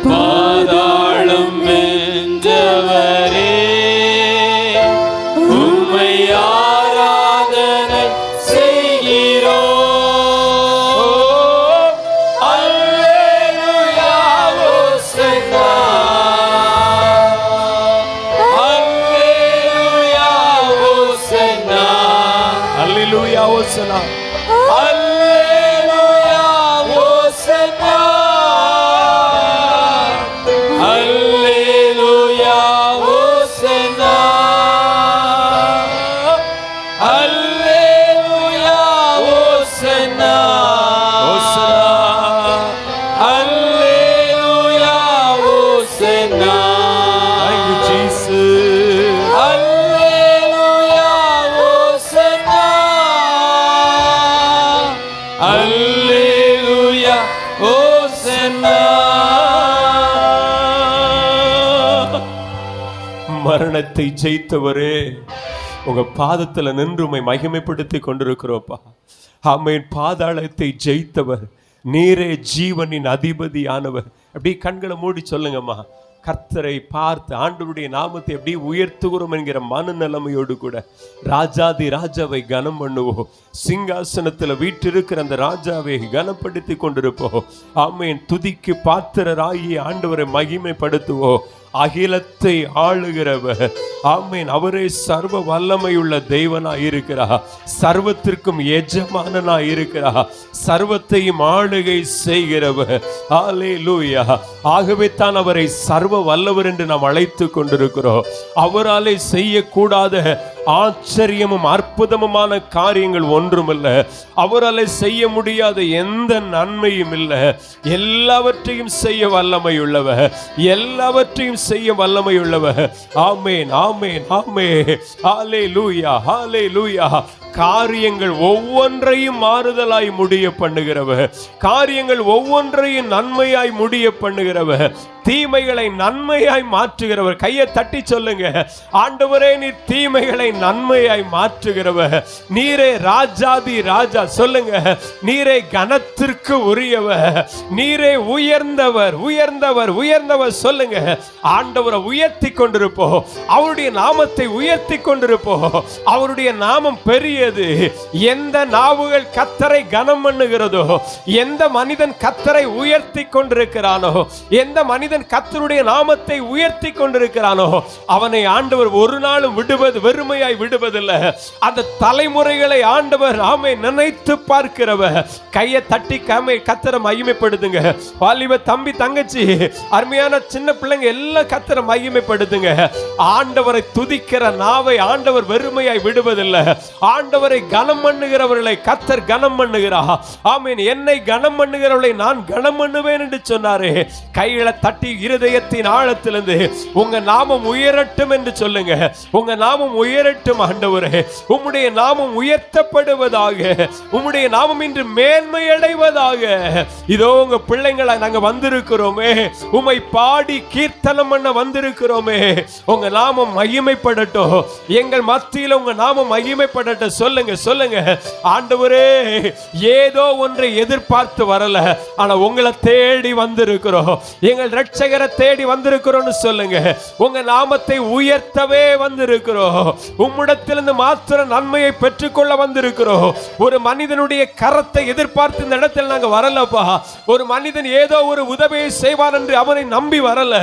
Speaker 2: பாதாளம் வென்றவரே, உம்மை ஆராதனை செய்கிறோம். அல்லேலூயா ஓசன்னா. அல்லேலூயா ஓசன்னா. அல்லேலூயா ஓசன்னா. அல்லேலூயா ஓசன்னா. அல்லேலூயா ஓசன்னா. அல்லேலூயா ஓசன்னா. அல்லேலூயா ஓசன்னா. Thank you Jesus. அல்லேலூயா ஓசன்னா. அல்லேலூயா ஓசன்னா. மரணத்தை ஜெயித்தவரே, உங்க பாதத்துல நின்று உம்மை மகிமைப்படுத்தி கொண்டிருக்கிறோப்பா. ஆமென். பாதாளத்தை ஜெயித்தவர் நீரே, ஜீவனின் அதிபதியானவர். அப்படி கண்களை மூடி சொல்லுங்கம்மா. கர்த்தரை பார்த்து ஆண்டவருடைய நாமத்தை எப்படி உயர்த்துகிறோம் என்கிற மனநிலைமையோடு கூட ராஜாதி ராஜாவை கனம் பண்ணுவோம். சிங்காசனத்தில் வீற்றிருக்கிற அந்த ராஜாவை கனப்படுத்தி கொண்டிருப்போம். ஆமென். துதிக்கு பாத்திரராகி ஆண்டவரை மகிமைப்படுத்துவோம். அகிலத்தை ஆளுகிறவர், ஆமென், அவரே சர்வ வல்லமையுள்ள தெய்வனாய் இருக்கிறார். சர்வத்திற்கும் எஜமானனாய் இருக்கிறார். சர்வத்தையும் ஆளுகை செய்கிறவர். ஹல்லேலூயா. ஆகவே தான் அவரை சர்வ வல்லவர் என்று நாம் அழைத்து கொண்டிருக்கிறோம். அவராலே செய்யக்கூடாத ஆச்சரியமும் அற்புதமுமான காரியங்கள் ஒன்றுமில்லை. அவராலே செய்ய முடியாத எந்த நன்மையும் இல்லை. எல்லாவற்றையும் செய்ய வல்லமையுள்ளவர், எல்லாவற்றையும் செய்ய வல்லமையுள்ளவர். ஆமென், ஆமென், ஆமென். ஹல்லேலூயா, ஹல்லேலூயா. காரியங்கள் ஒவ்வொன்றையும் மாறுதலாய் முடிய பண்ணுகிறவர், காரியங்கள் ஒவ்வொன்றையும் நன்மையாய் முடிய பண்ணுகிறவர், தீமைகளை நன்மையாய் மாற்றுகிறவர். கையை தட்டி சொல்லுங்க, ஆண்டவரே நீர் தீமைகளை நன்மையாய் மாற்றுகிறவர். நீரே ராஜாதி ராஜா. சொல்லுங்க, நீரே கனத்திற்கு உரியவர், நீரே உயர்ந்தவர், உயர்ந்தவர், உயர்ந்தவர். சொல்லுங்க, ஆண்டவரை உயர்த்தி கொண்டிருப்போம், அவருடைய நாமத்தை உயர்த்தி கொண்டிருப்போம். அவருடைய நாமம் பெரியது. எந்த நாவுகள் கர்த்தரை கனம் பண்ணுகிறதோ, எந்த மனிதன் கர்த்தரை உயர்த்தி கொண்டிருக்கிறானோ, எந்த மனிதன் கர்த்தருடைய நாமத்தை உயர்த்தி கொண்டிருக்கிறானோ, அவனை ஆண்டவர் ஒரு நாளும் வெறுமையாய் விடுவதில்லை. அந்த தலைமுறைகளை ஆண்டவர் நினைத்து பார்க்கிறவர். கையை தட்டி கர்த்தரை மகிமைப்படுத்துங்க. வாலிப தம்பி தங்கச்சி, அருமையான சின்ன பிள்ளைங்க எல்லாம் கர்த்தரை மகிமைப்படுத்துங்க. ஆண்டவரை துதிக்கிற நாவை ஆண்டவர் வெறுமையாய் விடுவதில்லை. ஆண்டவரை கனம் பண்ணுகிறவர்களை கர்த்தர் கனம் பண்ணுகிறார். ஆமென். என்னை கனம் பண்ணுகிறவர்களை நான் கனம் பண்ணுவேன் என்று சொன்னாரே. கைகளை தட்டி இருதயத்தின் ஆழத்திலிருந்து உங்க நாமம் உயரட்டும் என்று சொல்லுங்க. உங்க நாமம் உயரட்டும் ஆண்டவரே. உம்முடைய நாமம் உயர்த்தப்படுவதாக, உம்முடைய நாமம் இன்று மேன்மை அடைவதாக. இதோ உங்க பிள்ளைங்களை நாங்க வந்திருக்கிறோமே, உம்மை பாடி கீர்த்தனம் பண்ண வந்திருக்கிறோமே. உங்க நாமம் மகிமைப்படட்டும், எங்கள் மத்தியில் உங்க நாமம் மகிமைப்படட்டும். சொல்லுங்க, சொல்லுங்க. ஆண்டவரே, ஏதோ ஒன்றை எதிர்பார்த்து வரல, ஆனா உங்களை தேடி வந்திருக்கிறோம், எங்கள் ரட்சகரை தேடி வந்திருக்கிறோம்னு சொல்லுங்க. உங்க நாமத்தை உயர்த்தவே வந்திருக்கிறோம். உம்மிடத்திலிருந்து மாத்திர நன்மையை பெற்றுக்கொள்ள வந்திருக்கிறோம். ஒரு மனிதனுடைய கரத்தை எதிர்பார்த்து இந்த இடத்தில் நாங்க வரலப்பா. ஒரு மனிதன் ஏதோ ஒரு உதவியை செய்வான் என்று அவனை நம்பி வரல,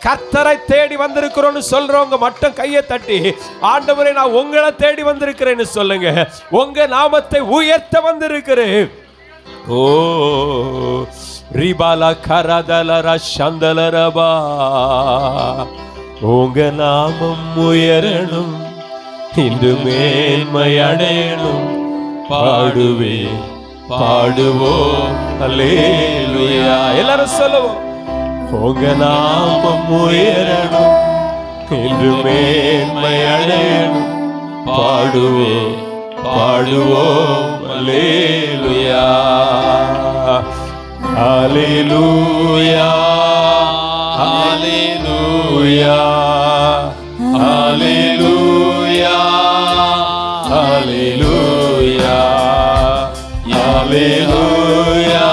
Speaker 2: கர்த்தரை தேடி வந்திருக்கிறோம்னு சொல்றவங்க மட்டும் கையை தட்டி, ஆண்டவரே நான் உங்களை தேடி வந்திருக்கிறேன்னு சொல்லுங்க. உங்க நாமத்தை உயர்த்த வந்திருக்கிறேன். ஓ ரிபாலா கரதலரா சந்தலரபா. உங்க நாமம் உயரணும், இன்று மேன்மை அடையணும். பாடுவே பாடுவோம் அல்லேலூயா. எல்லாரும் சொல்லுவோம், உங்க நாமம் உயரணும், இன்று மேன்மை அடையணும். பாடுவே பாடுவோம் அல்லேலூயா. ஹல்லேலூயா, ஹல்லேலூயா, ஹல்லேலூயா, ஹல்லேலூயா, ஹல்லேலூயா. ஹல்லேலூயா,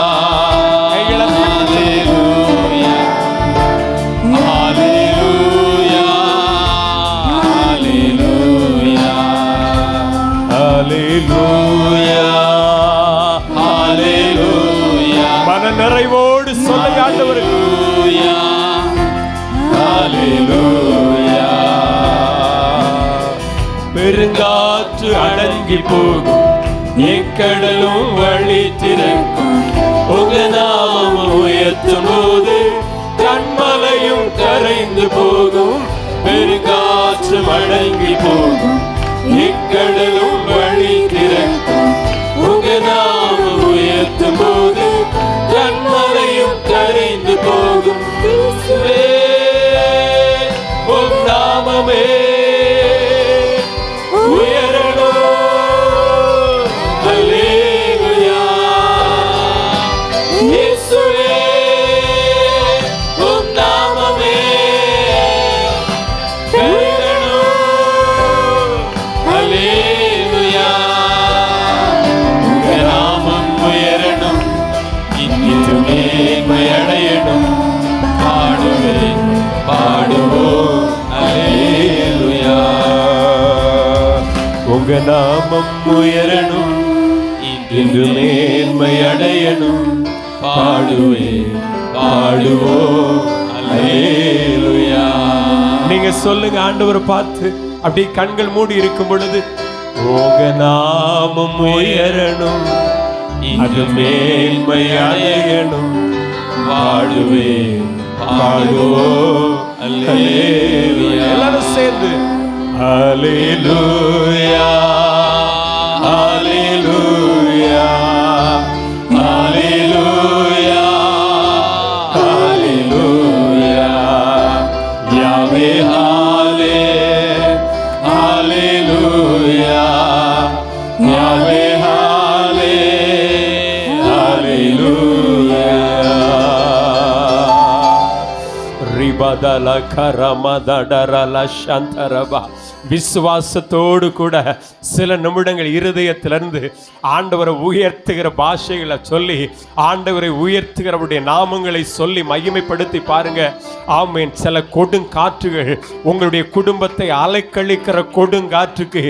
Speaker 2: ஹல்லேலூயா, ஹல்லேலூயா, ஹல்லேலூயா, ஹல்லேலூயா. மன நிறைவோடு சொல்ல ஆண்டவரே. ஹல்லேலூயா. பெருங்காற்று அடங்கி போகும், எக்கடலும் வழி திறக்கும். உங்க நாமம் உயர்த்தும் போது கண்மலையும் கரைந்து போகும். பெருங்காற்று அடங்கி போகும், எக்கடலும் வழி திறக்கும். உங்க நாமம் உயர்த்தும் போது கண்மலையும் கரைந்து போகும். உம் நாமமே உயரணும். அல்லேலூயா. இயேசுவே உம் நாமமே உயரணும். அல்லேலூயா. உங்க நாமம் உயரணும், இன்று மேன்மை அடையணும். பாடுவேன் பாடுவோம் அல்லேலூயா. நீங்க சொல்லுங்க ஆண்டவரை பார்த்து, அப்படி கண்கள் மூடி இருக்கும் பொழுது, உங்க நாமம் உயரணும், இன்று மேன்மை அடையணும். பாடுவேன் பாடுவோம் அல்லேலூயா. எல்லாரும் சேர்ந்து அல்லேலூயா அல்லேலூயா அல்லேலூயா அல்லேலூயா. யாவே ஹாலே அல்லேலூயா, யாவே ஹாலே அல்லேலூயா. ரிபதல கரமதடரல சந்தரபா. விசுவாசத்தோடு கூட சில நிமிடங்கள் இருதயத்திலிருந்து ஆண்டவரை உயர்த்துகிற பாஷைகளை சொல்லி, ஆண்டவரை உயர்த்துகிறவருடைய நாமங்களை சொல்லி மகிமைப்படுத்தி பாருங்க. ஆமேன். சில கொடுங்காற்றுகள் உங்களுடைய குடும்பத்தை அலைக்கழிக்கிற கொடுங்காற்றுக்கு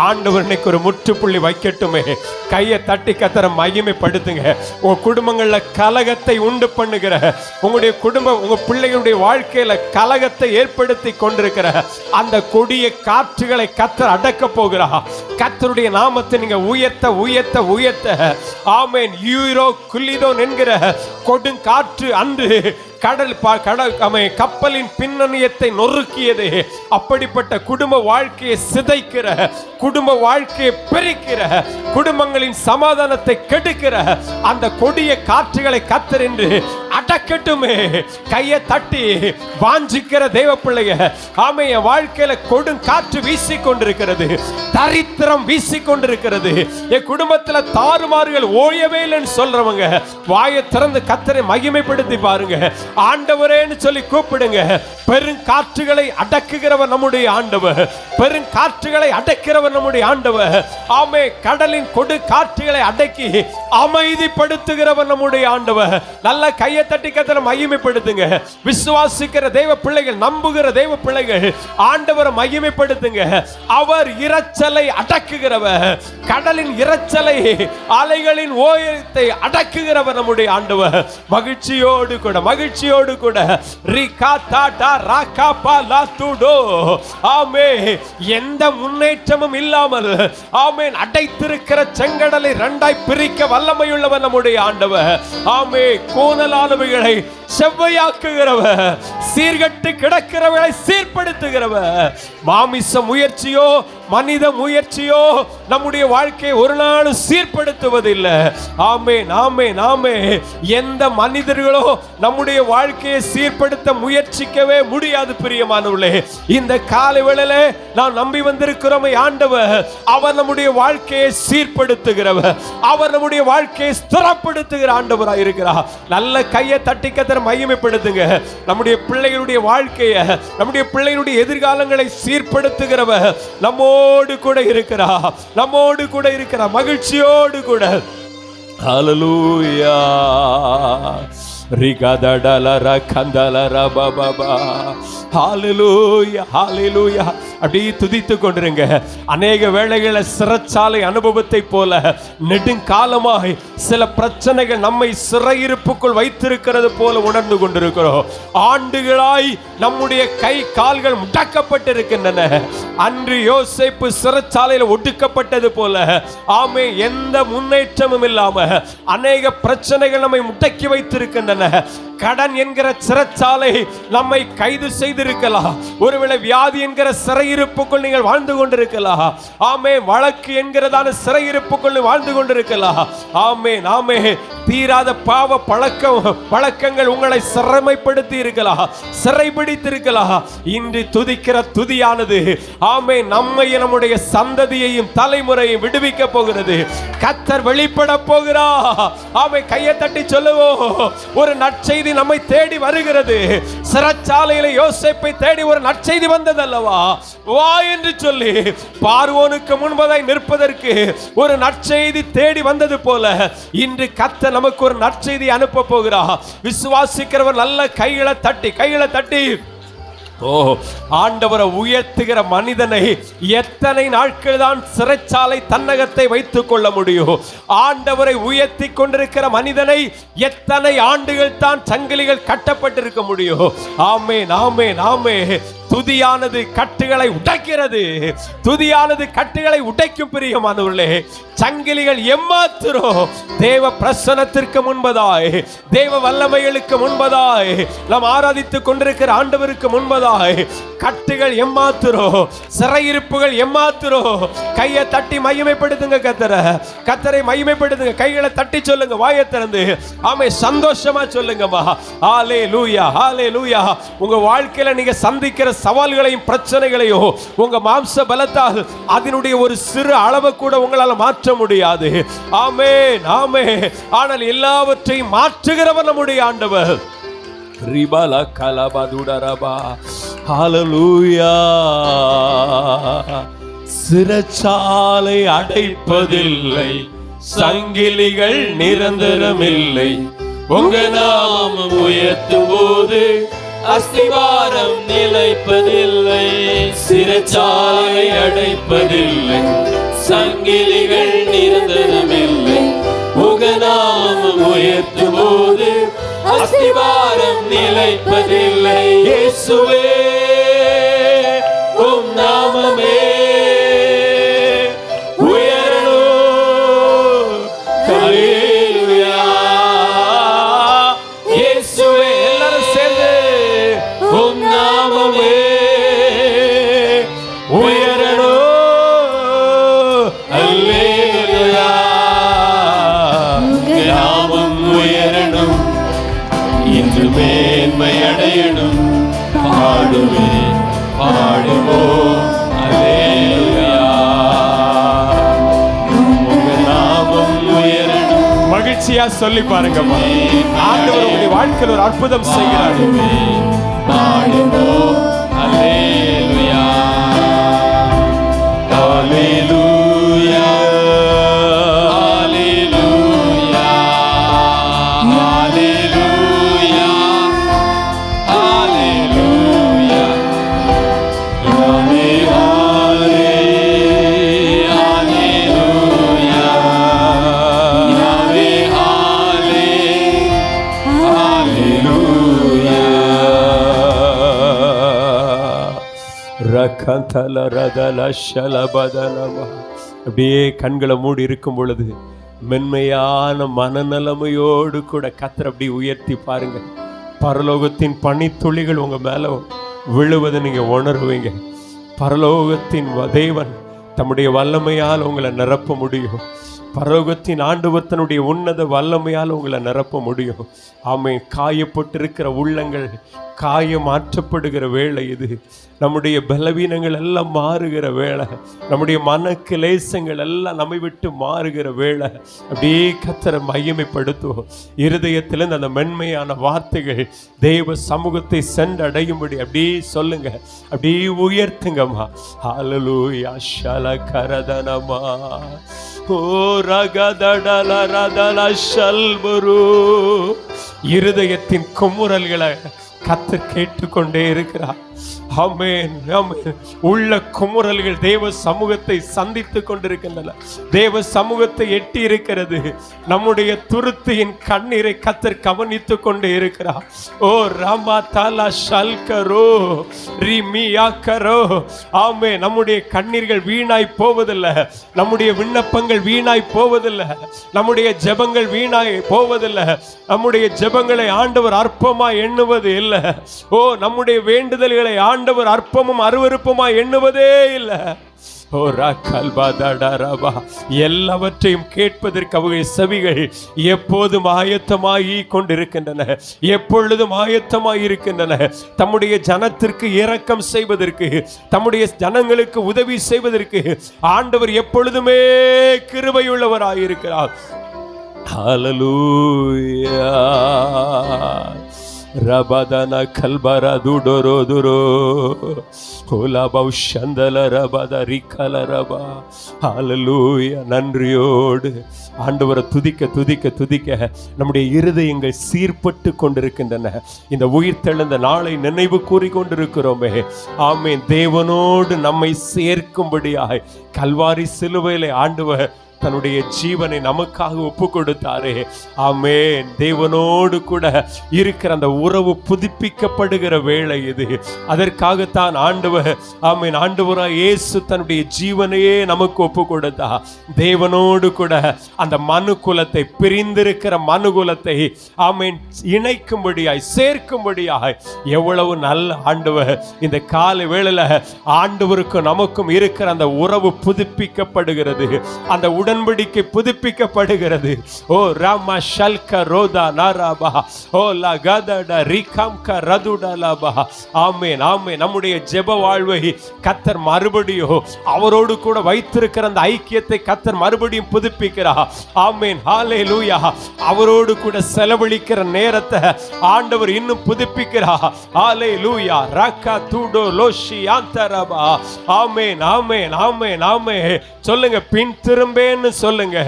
Speaker 2: ஆண்டவர் இன்னைக்கு ஒரு முற்றுப்புள்ளி வைக்கட்டுமே. கையை தட்டி கத்தர மகிமைப்படுத்துங்க. உங்க குடும்பங்கள்ல கலகத்தை உண்டு பண்ணுகிற, உங்களுடைய குடும்பம் உங்க பிள்ளைகளுடைய வாழ்க்கையில கலகத்தை ஏற்படுத்தி கொண்டிருக்கிற அந்த கொடிய காற்றுகளை கத்தர் அடக்க போகிறார். கத்தருடைய நாமத்தை நீங்க உயர்த்த உயர்த்த உயர்த்த, ஆமேன், யூரோ குல்லிதோன் என்கிற கொடுங்காற்று அன்று கப்பலின் பின்னணியத்தை நொறுக்கியது. அப்படிப்பட்ட குடும்ப வாழ்க்கையை சிதைக்கிற, குடும்ப வாழ்க்கையை பிரிக்கிற, குடும்பங்களின் சமாதானத்தை கெடுக்கிற அந்த கொடிய காற்றுகளை கத்தர் என்று அடக்கட்டுமே. கையை தட்டி வாஞ்சிக்கிற தேவ பிள்ளைங்க, ஆமே, என் வாழ்க்கையில கொடுங்காற்று வீசிக்கொண்டிருக்கிறது, தரித்திரம் வீசிக்கொண்டிருக்கிறது, என் குடும்பத்தில் தாறுமாறுகள் ஓயவே இல்லைன்னு சொல்றவங்க வாயை திறந்து கத்தரை மகிமைப்படுத்தி பாருங்க. ஆண்டவரேன்னு சொல்லி கூப்பிடுங்க. பெருங்காற்றுகளை அடக்குகிறவர் நம்முடைய ஆண்டவர், பெருங்காற்றுகளை அடக்கிறவர் நம்முடைய ஆண்டவர். ஆமே, கடலின் கொடு காற்றுகளை அடக்கி அமைதிப்படுத்துகிறவர் நம்முடைய ஆண்டவர். நல்ல கையை தட்டி கத்தரை மகிமைப்படுத்துங்க. விசுவாசிக்கிற தெய்வ பிள்ளைகள், நம்புகிற தெய்வ பிள்ளைகள், ஆண்டவரை மகிமைப்படுத்துங்க. அவர் இரைச்சலை அடக்குகிறவர், கடலின் இரைச்சலை, அலைகளின் ஓயத்தை அடக்குகிறவர் நம்முடைய ஆண்டவர். மகிழ்ச்சியோடு கூட, மகிழ்ச்சியோடு கூட, ஆமே, எந்த முன்னேற்றமும் இல்லாமல், ஆமேன், அடைத்திருக்கிற செங்கடலை இரண்டாய் பிரிக்க வல்லமையுள்ளவர் நம்முடைய ஆண்டவர். ஆமே, கோணலானவைகளை செவ்வையாக்குகிறவர், சீர்கட்டு கிடக்கிறவர்களை சீர்படுத்துகிறவர். மாமிச முயற்சியோ மனித முயற்சியோ நம்முடைய வாழ்க்கையை ஒரு நாள் சீர்படுத்துவதில்லை. ஆமென், ஆமென், ஆமென். எந்த மனிதர்களோ நம்முடைய வாழ்க்கையை சீர்படுத்த முயற்சிக்கவே முடியாது. பிரியமானவர்களே, இந்த காலை வேளையிலே நாம் நம்பி வந்திருக்கிறோம் ஆண்டவர். அவர் நம்முடைய வாழ்க்கையை சீர்படுத்துகிறவர், அவர் நம்முடைய வாழ்க்கையை ஸ்திரப்படுத்துகிற ஆண்டவராக இருக்கிறார். நல்ல கையை தட்டி கத்தர மகிமைப்படுத்துங்க. நம்முடைய பிள்ளைகளுடைய வாழ்க்கையை, நம்முடைய பிள்ளைகளுடைய எதிர்காலங்களை சீர்படுத்துகிறவர் நம்மோடு கூட இருக்கிறார், நம்மோடு கூட இருக்கிறார், மகிழ்ச்சியோடு கூட. ஹல்லேலூயா. ரிகதடலர கந்தலர பபபா. ஹல்லேலூயா, ஹல்லேலூயா. அப்படியே துதித்து கொண்டிருங்க. அநேக வேளைகளை சிறைச்சாலை அனுபவத்தை போல நெடுங்காலமாய் சில பிரச்சனைகள் நம்மை சிறையிருப்புக்குள் வைத்திருக்கிறது போல உணர்ந்து கொண்டிருக்கிறோம். ஆண்டுகளாய் நம்முடைய கை கால்கள் முடக்கப்பட்டிருக்கின்றன. அன்று யோசேப்பு சிறைச்சாலையில் ஒடுக்கப்பட்டது போல, ஆமே, எந்த முன்னேற்றமும் இல்லாம அநேக பிரச்சனைகள் நம்மை முடக்கி வைத்திருக்கின்றன. கடன் என்கிற சிறைச்சாலை நம்மை கைது செய்திருக்கலாம். ஒருவேளை வியாதி என்கிற சிறையிருப்புக்குள் நீங்கள் வாழ்ந்து கொண்டிருக்கலாம். ஆமே, வழக்கு என்கிறதான சிறையிருப்புக்குள் வாழ்ந்து கொண்டிருக்கலாம். ஆமே, ஆமே. தீராத பாவ பழக்கங்கள் உங்களை சிறைமைப்படுத்தி இருக்கலாம், சிறைபிடித்திருக்கலாம். இன்று துதிக்கிற துதியானது, ஆமே, நம்மை, நம்முடைய சந்ததியையும் தலைமுறையும் விடுவிக்க போகிறது. கர்த்தர் வெளிப்பட போகிறார். ஆமே, கையை தட்டி சொல்லுவோம். ஒரு நற்செய்தி நம்மை தேடி வருகிறது. சிறைச்சாலையில யோசேப்பை தேடி ஒரு நற்செய்தி வந்தது அல்லவா? வா என்று சொல்லி பார்வோனுக்கு முன்பதாய் நிற்பதற்கு ஒரு நற்செய்தி தேடி வந்தது போல இன்று கர்த்தர் நமக்கு ஒரு நற்செய்தி அனுப்ப போகிறார். விசுவாசிக்கிறவர் நல்ல கைகளை தட்டி ஓ, ஆண்டவரை உயர்த்துகிற மனிதனை எத்தனை நாட்கள் தான் சிறைச்சாலை தன்னகத்தை வைத்துக் கொள்ள முடியும்? ஆண்டவரை உயர்த்தி கொண்டிருக்கிற மனிதனை எத்தனை ஆண்டுகள் தான் சங்கிலிகள் கட்டப்பட்டிருக்க முடியும்? ஆமென், ஆமென், ஆமென். துதியானது கட்டுகளை உடைக்கிறது. துதியானது கட்டுகளை உடைக்கும். பிரியமானவர்களே, சங்கிலிகள் எம்மாத்திரம் தேவ பிரசன்னத்திற்கு முன்பதாய், தேவ வல்லமைகளுக்கு முன்பதாய், நாம் ஆராதித்துக் கொண்டிருக்கிற ஆண்டவருக்கு முன்பதாய் கட்டுகள் எம்மாத்திரம், சிறையிருப்புகள் எம்மாத்திரம். கையை தட்டி மகிமைப்படுத்துங்க கர்த்தரை மகிமைப்படுத்துங்க. கைகளை தட்டி சொல்லுங்க, வாயை திறந்து ஆமே சந்தோஷமா சொல்லுங்கம்மா. ஹல்லேலூயா, ஹல்லேலூயா. உங்க வாழ்க்கையில நீங்க சந்திக்கிற சவால்களையும் பிரச்சனைகளையும் உங்க மாம்ச பலத்தால் அதனுடைய ஒரு சிறு அளவு கூட உங்களால் மாற்ற முடியாது. ஆமென், ஆமென். ஆனால் எல்லாவற்றையும் மாற்றுகிறவர் நம்முடைய ஆண்டவர். ரிபலா கலபதுடரபா. ஹல்லேலூயா. சிறைச்சாலை அடைப்பதில்லை, சங்கிலிகள் நிரந்தரமில்லை. உங்க நாமம் உயர்த்தும் போது அஸ்திவாரம் நிலைப்பதில்லை. சிறைச்சாலை அடைப்பதில்லை, சங்கிலிகள் நிரந்தரமில்லை. உங்க நாமம் உயர்த்தும் போது அஸ்திவாரம் நிலைப்பதில்லை. இயேசுவே, உம் நாமமே உயரணும். ஹல்லேலூயா. இயேசுவே, எல்லாரும் சேர்ந்து உம் நாமமே உயரணும். ஹல்லேலூயா. நாமம் உயரணும், இன்று மேன்மை அடையணும். பாடுவேன், பாடுவோம். ஹல்லேலூயா. உங்க நாமம் உயரணும். மகிழ்ச்சியா சொல்லி பாருங்க. ஆண்டவர் உங்களுடைய வாழ்க்கையில் ஒரு அற்புதம் செய்கிறார். பாடுவோம். ஹல்லேலூயா, ஹல்லேலூயா, ஹல்லேலூயா, ஹல்லேலூயா, ஹல்லேலூயா. யாவே ஹல்லே, ஹல்லேலூயா. யாவே ஹல்லே, ஹல்லேலூயா. ரகந்தல ரதல ஷலபதனம. அப்படியே கண்களை மூடி இருக்கும் பொழுது மென்மையான மனநலமையோடு கூட கர்த்தரை அப்படி உயர்த்தி பாருங்க. பரலோகத்தின் பனித்துளிகள் உங்க மேல விழுவதை நீங்க உணர்வீங்க. பரலோகத்தின் தேவன் தம்முடைய வல்லமையால் உங்களை நிரப்ப முடியும். பரலோகத்தின் ஆண்டவர் தன்னுடைய உன்னத வல்லமையால் உங்களை நிரப்ப முடியும். ஆமென். காயப்பட்டிருக்கிற உள்ளங்கள் காயமாற்றப்படுகிற வேளை இது. நம்முடைய பலவீனங்கள் எல்லாம் மாறுகிற வேளை. நம்முடைய மன கிளேசங்கள் எல்லாம் நம்மை விட்டு மாறுகிற வேளை. அப்படியே கர்த்தரை மகிமைப்படுத்துவோம். இருதயத்திலிருந்து அந்த மென்மையான வார்த்தைகள் தேவ சமூகத்தை சென்றடையும்படி அப்படியே சொல்லுங்க, அப்படியே உயர்த்துங்கம்மா. ஹல்லேலூயா. ஷலகரதனமா. ஓ ரகதடல ரதல ஷல்பரு. இருதயத்தின் குமுறல்களை கர்த்தர் கேட்டுக்கொண்டே இருக்கிறார். ஆமென், ஆமென். உள்ள குமுறல்கள் தேவ சமூகத்தை சந்தித்து கொண்டிருக்கின்றன. தேவ சமூகத்தை எட்டி இருக்கிறது. நம்முடைய துருத்தியின் கண்ணீரை கர்த்தர் கவனித்து கொண்டே இருக்கிறார். ஓ ராமா தாலா ஷல்கரோ ரிமியாக்கரோ. ஆமே, நம்முடைய கண்ணீர்கள் வீணாய் போவதில்லை. நம்முடைய விண்ணப்பங்கள் வீணாய் போவதில்லை. நம்முடைய ஜெபங்கள் வீணாய் போவதில்லை. நம்முடைய ஜெபங்களை ஆண்டவர் அற்பமாய் எண்ணுவது இல்லை. ஓ, நம்முடைய வேண்டுதல்களை ஆண்டவர் அற்பமும் அருவருப்புமா எண்ணுவதே இல்லை. ஓ ராக்கல்பாதடரபா. எல்லாவற்றையும் கேட்பதற்கு அவருடைய செவிகள் எப்போதும் ஆயத்தமாகி கொண்டிருக்கின்றன. எப்பொழுதும் ஆயத்தமாய் இருக்கின்றன. தம்முடைய ஜனத்திற்கு இரக்கம் செய்வதற்கு, தம்முடைய ஜனங்களுக்கு உதவி செய்வதற்கு ஆண்டவர் எப்பொழுதுமே கிருபையுள்ளவராயிருக்கிறார். ஹல்லேலூயா. ரபதன கல்பர துடோரோ துரோ கோலபௌ சந்தல ரபத ரிக்கல ரபா. ஹல்லேலூயா. நன்றியோடு ஆண்டவரை துதிக்க துதிக்க துதிக்க நம்முடைய இருதயங்கள் சீர்பட்டு கொண்டிருக்கின்றன. இந்த உயிர்த்தெழுந்த நாளை நினைவு கூறி கொண்டிருக்கிறோமே. ஆமென். தேவனோடு நம்மை சேர்க்கும்படியாய் கல்வாரி சிலுவையிலே ஆண்டவர் தன்னுடைய ஜீவனை நமக்காக ஒப்பு கொடுத்தாரே. ஆமென். தேவனோடு கூட இருக்கிற அந்த உறவு புதுப்பிக்கப்படுகிற வேளை இது. அதற்காகத்தான் ஆண்டவர் ஆமென் ஆண்டவராய் இயேசு தன்னுடைய ஜீவனையே நமக்கு ஒப்பு கொடுத்தா. தேவனோடு கூட அந்த மனுக்குலத்தை, பிரிந்திருக்கிற மனுக்குலத்தை ஆமென் இணைக்கும்படியாய் சேர்க்கும்படியாய் எவ்வளவு நல்ல ஆண்டவர். இந்த காலை வேளையில ஆண்டவருக்கும் நமக்கும் இருக்கிற அந்த உறவு புதுப்பிக்கப்படுகிறது. அந்த உடன்படிக்கை புதுப்பிக்கப்படுகிறது. ஓ ராமா ஷல்க ரோதா நாராபா ஓ லகதட ரிகம்க ரதுடலபா. ஆமென் ஆமென். நம்முடைய ஜெப வாழ்வை கர்த்தர் மறுபடியும் அவரோடு கூட வைத்திருக்கிற அந்த ஐக்கியத்தை கர்த்தர் மறுபடியும் புதுப்பிக்கிறார். ஆமென். ஹல்லேலூயா. அவரோடு கூட செலவழிக்கிற நேரத்தை ஆண்டவர் இன்னும் புதுப்பிக்கிறார். ஹல்லேலூயா. ரக்கா தூடோ லோஷி ஆந்தரபா. ஆமென் ஆமென் ஆமென் ஆமென். சொல்லுங்க, பின் திரும்பேன்னு சொல்லுங்க.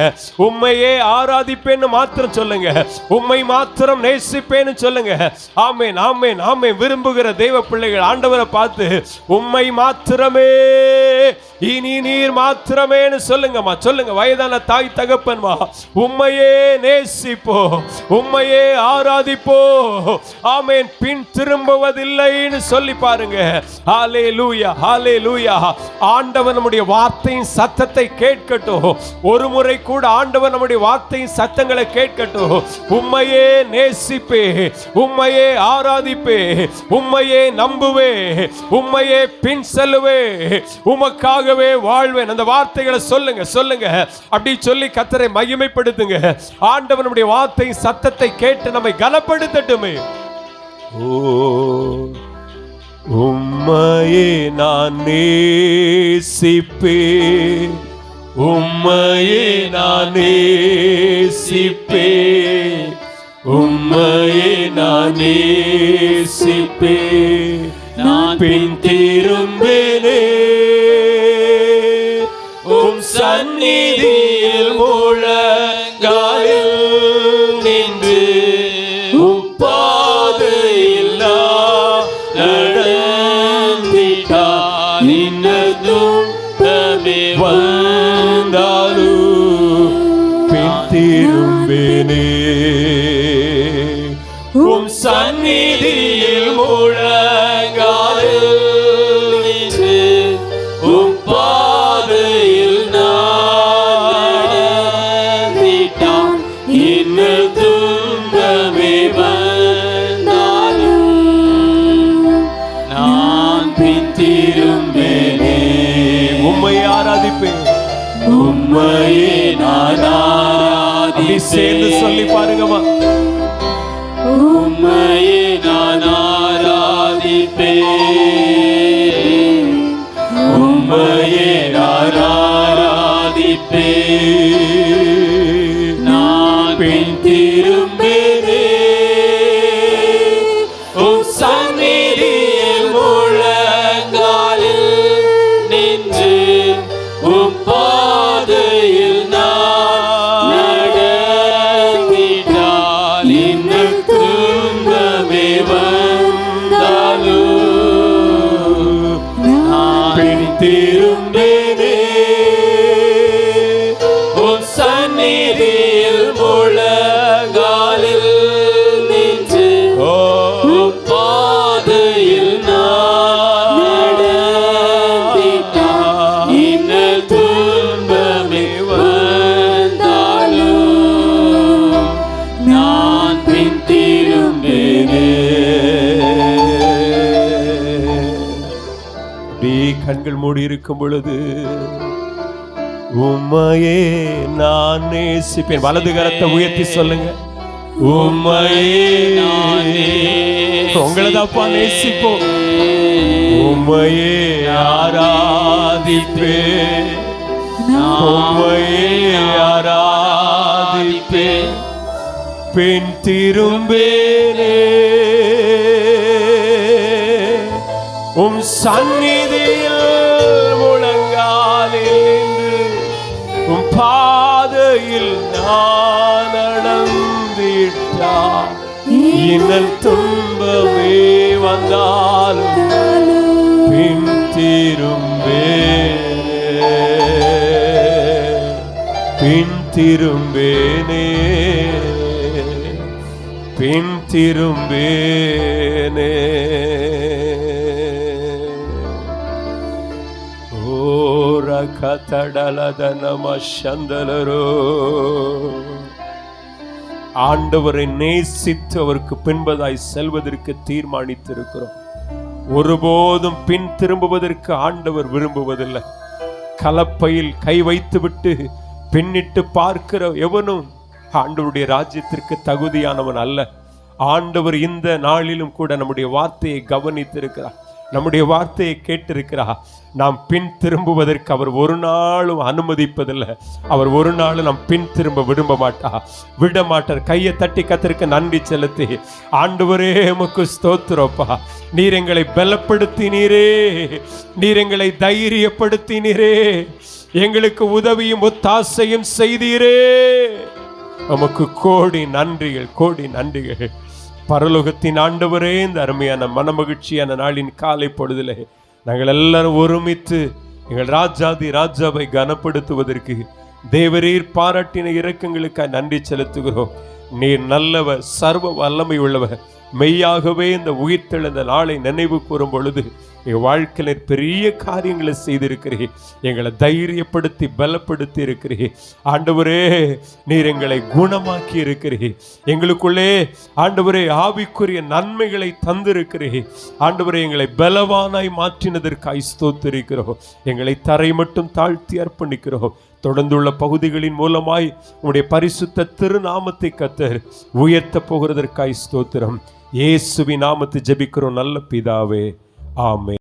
Speaker 2: உம்மையே ஆராதிப்பேன்னு மாத்திரம் சொல்லுங்க. உம்மை மாத்திரம் நேசிப்பேன்னு சொல்லுங்க. ஆமென் ஆமென் ஆமென். விரும்புகிற தெய்வ பிள்ளைகள் ஆண்டவரை பார்த்து உம்மை மாத்திரமே, இனி நீர் மாத்திரமேன்னு சொல்லுங்கம்மா. சொல்லுங்க. வயதான தாய் தகப்பன்மா, உம்மையே நேசிப்போ, உம்மையே ஆராதிப்போ. ஆமென். பின் திரும்புவதில்லைன்னு சொல்லி பாருங்க. ஹல்லேலூயா ஹல்லேலூயா. ஆண்டவர் நம்முடைய வார்த்தையின் சத்தத்தை கேட்கட்டும். ஒரு முறை கூட ஆண்டவர் நம்முடைய வார்த்தையின் சத்தங்களை கேட்கட்டும். உம்மையே நேசிப்பே, உம்மையே ஆராதிப்பே, உம்மையே நம்புவே, உம்மையே பின் செல்லுவே, உமக்காகவே வாழ்வேன். அந்த வார்த்தைகளை சொல்லுங்க சொல்லுங்க. அப்படி சொல்லி கர்த்தரை மகிமைப்படுத்துங்க. ஆண்டவர் நம்முடைய வார்த்தையின் சத்தத்தை கேட்டு நம்மை கனப்படுத்தட்டுமே. ஓ உம்மையே நான் நேசிப்பே, உம்மையே நான் நேசிப்பே, உம்மையே நான் நேசிப்பே. நான் பின் திரும்பேனே, உம் சந்நிதியில் முழங்காலில் நின்று உம் பாதையில் நடந்திட்டால் இன்னதும் வந்தாலும் பின் திரும்பேனே. உம் சந்நிதியில் முழங்காலில் நின்று உம் பாதையில் நடந்திட்டால் இன்னும் துன்பமே வந்தாலும் நான் பின் திரும்பேனே. உம்மை ஆராதிப்பேன், உம்மையே நான் ஆராதிப்பேன். சேர்ந்து சொல்லி பாருங்கம்மா. உம்மையே நான் ஆராதிப்பேன், உம்மையே நான் ஆராதிப்பேன். நான் பின் திரும்பேனே, உம் சந்நிதியில் முழங்காலில் நின்று உம் பாதையில் நான் நடந்திட்டால் இன்னும் துன்பமே வந்தாலும் நான் பின் திரும்பேனே. உம் சந்நிதியில் முழங்காலில் நின்று உம் பாதையில் நான் நடந்திட்டால் இன்னும் துன்பமே வந்தாலும் நான் பின் திரும்பேனே. கண்கள் மூடி இருக்கும் பொழுது உம்மையே நான் நேசிப்பேன். வலது கரத்தை உயர்த்தி சொல்லுங்க. உம்மையே நான் உங்களதாப்பா நேசிப்போம். உம்மையே ஆராதிப்பேன், உம்மையே ஆராதிப்பேன். பின் திரும்பேனே, உம் சந்நிதியில் முழங்காலில் நின்று உம் பாதையில் நான் நடந்திட்டார். இன்னல் துன்பமே வந்தாலும் பின் திரும்பேனே பின் திரும்பேனே. ஓர கதடலத நம சந்தலரோ. ஆண்டவரை நேசித்து அவருக்கு பின்பதாய் செல்வதற்கு தீர்மானித்திருக்கிறோம். ஒருபோதும் பின் திரும்புவதற்கு ஆண்டவர் விரும்புவதில்லை. கலப்பையில் கை வைத்து விட்டு பின்னிட்டு பார்க்கிற எவனும் ஆண்டவருடைய ராஜ்யத்திற்கு தகுதியானவன் அல்ல. ஆண்டவர் இந்த நாளிலும் கூட நம்முடைய வார்த்தையை கவனித்திருக்கிறார், நம்முடைய வார்த்தையை கேட்டிருக்கிறார். நாம் பின் திரும்புவதற்கு அவர் ஒரு நாளும் அனுமதிப்பதில்லை. அவர் ஒரு நாளும் நாம் பின் திரும்ப விட மாட்டார். கையை தட்டி கர்த்தருக்கு நன்றி செலுத்தி, ஆண்டவரே உமக்கு ஸ்தோத்திரப்பா, நீர் எங்களை பலப்படுத்தினீரே, நீர் எங்களை தைரியப்படுத்தினீரே, எங்களுக்கு உதவியும் ஒத்தாசையும் செய்தீரே, உமக்கு கோடி நன்றிகள், கோடி நன்றிகள். பரலோகத்தின் ஆண்டவரே, இந்த அருமையான மனமகிழ்ச்சியான நாளின் காலை பொழுதிலே நாங்கள் எல்லாரும் ஒருமித்து எங்கள் ராஜாவை கனப்படுத்துவதற்கு தேவரீர் பாராட்டின இரக்கங்களுக்காக நன்றி செலுத்துகிறோம். நீர் நல்லவர், சர்வ வல்லமை உள்ளவர். மெய்யாகவே இந்த உயிர்த்தெழுந்த நாளை நினைவு கூறும் பொழுது எங்கள் வாழ்க்கையில் பெரிய காரியங்களை செய்திருக்கிறீர். எங்களை தைரியப்படுத்தி பலப்படுத்தி இருக்கிறீர். ஆண்டவரே, நீர் எங்களை குணமாக்கி இருக்கிறீர். எங்களுக்குள்ளே ஆண்டவரே ஆவிக்குரிய நன்மைகளை தந்திருக்கிறீர். ஆண்டவரே, எங்களை பலவானாய் மாற்றினதற்காய் ஸ்தோத்திரிக்கிறோம். எங்களை தரை மட்டும் தாழ்த்தி அர்ப்பணிக்கிறோம். தொடர்ந்துள்ள பகுதிகளின் மூலமாய் உம்முடைய பரிசுத்த திருநாமத்தை கர்த்தர் உயர்த்த போகிறதற்காய் ஸ்தோத்திரம். இயேசுவின் நாமத்தை ஜெபிக்கிறோம் நல்ல பிதாவே, ஆமென்.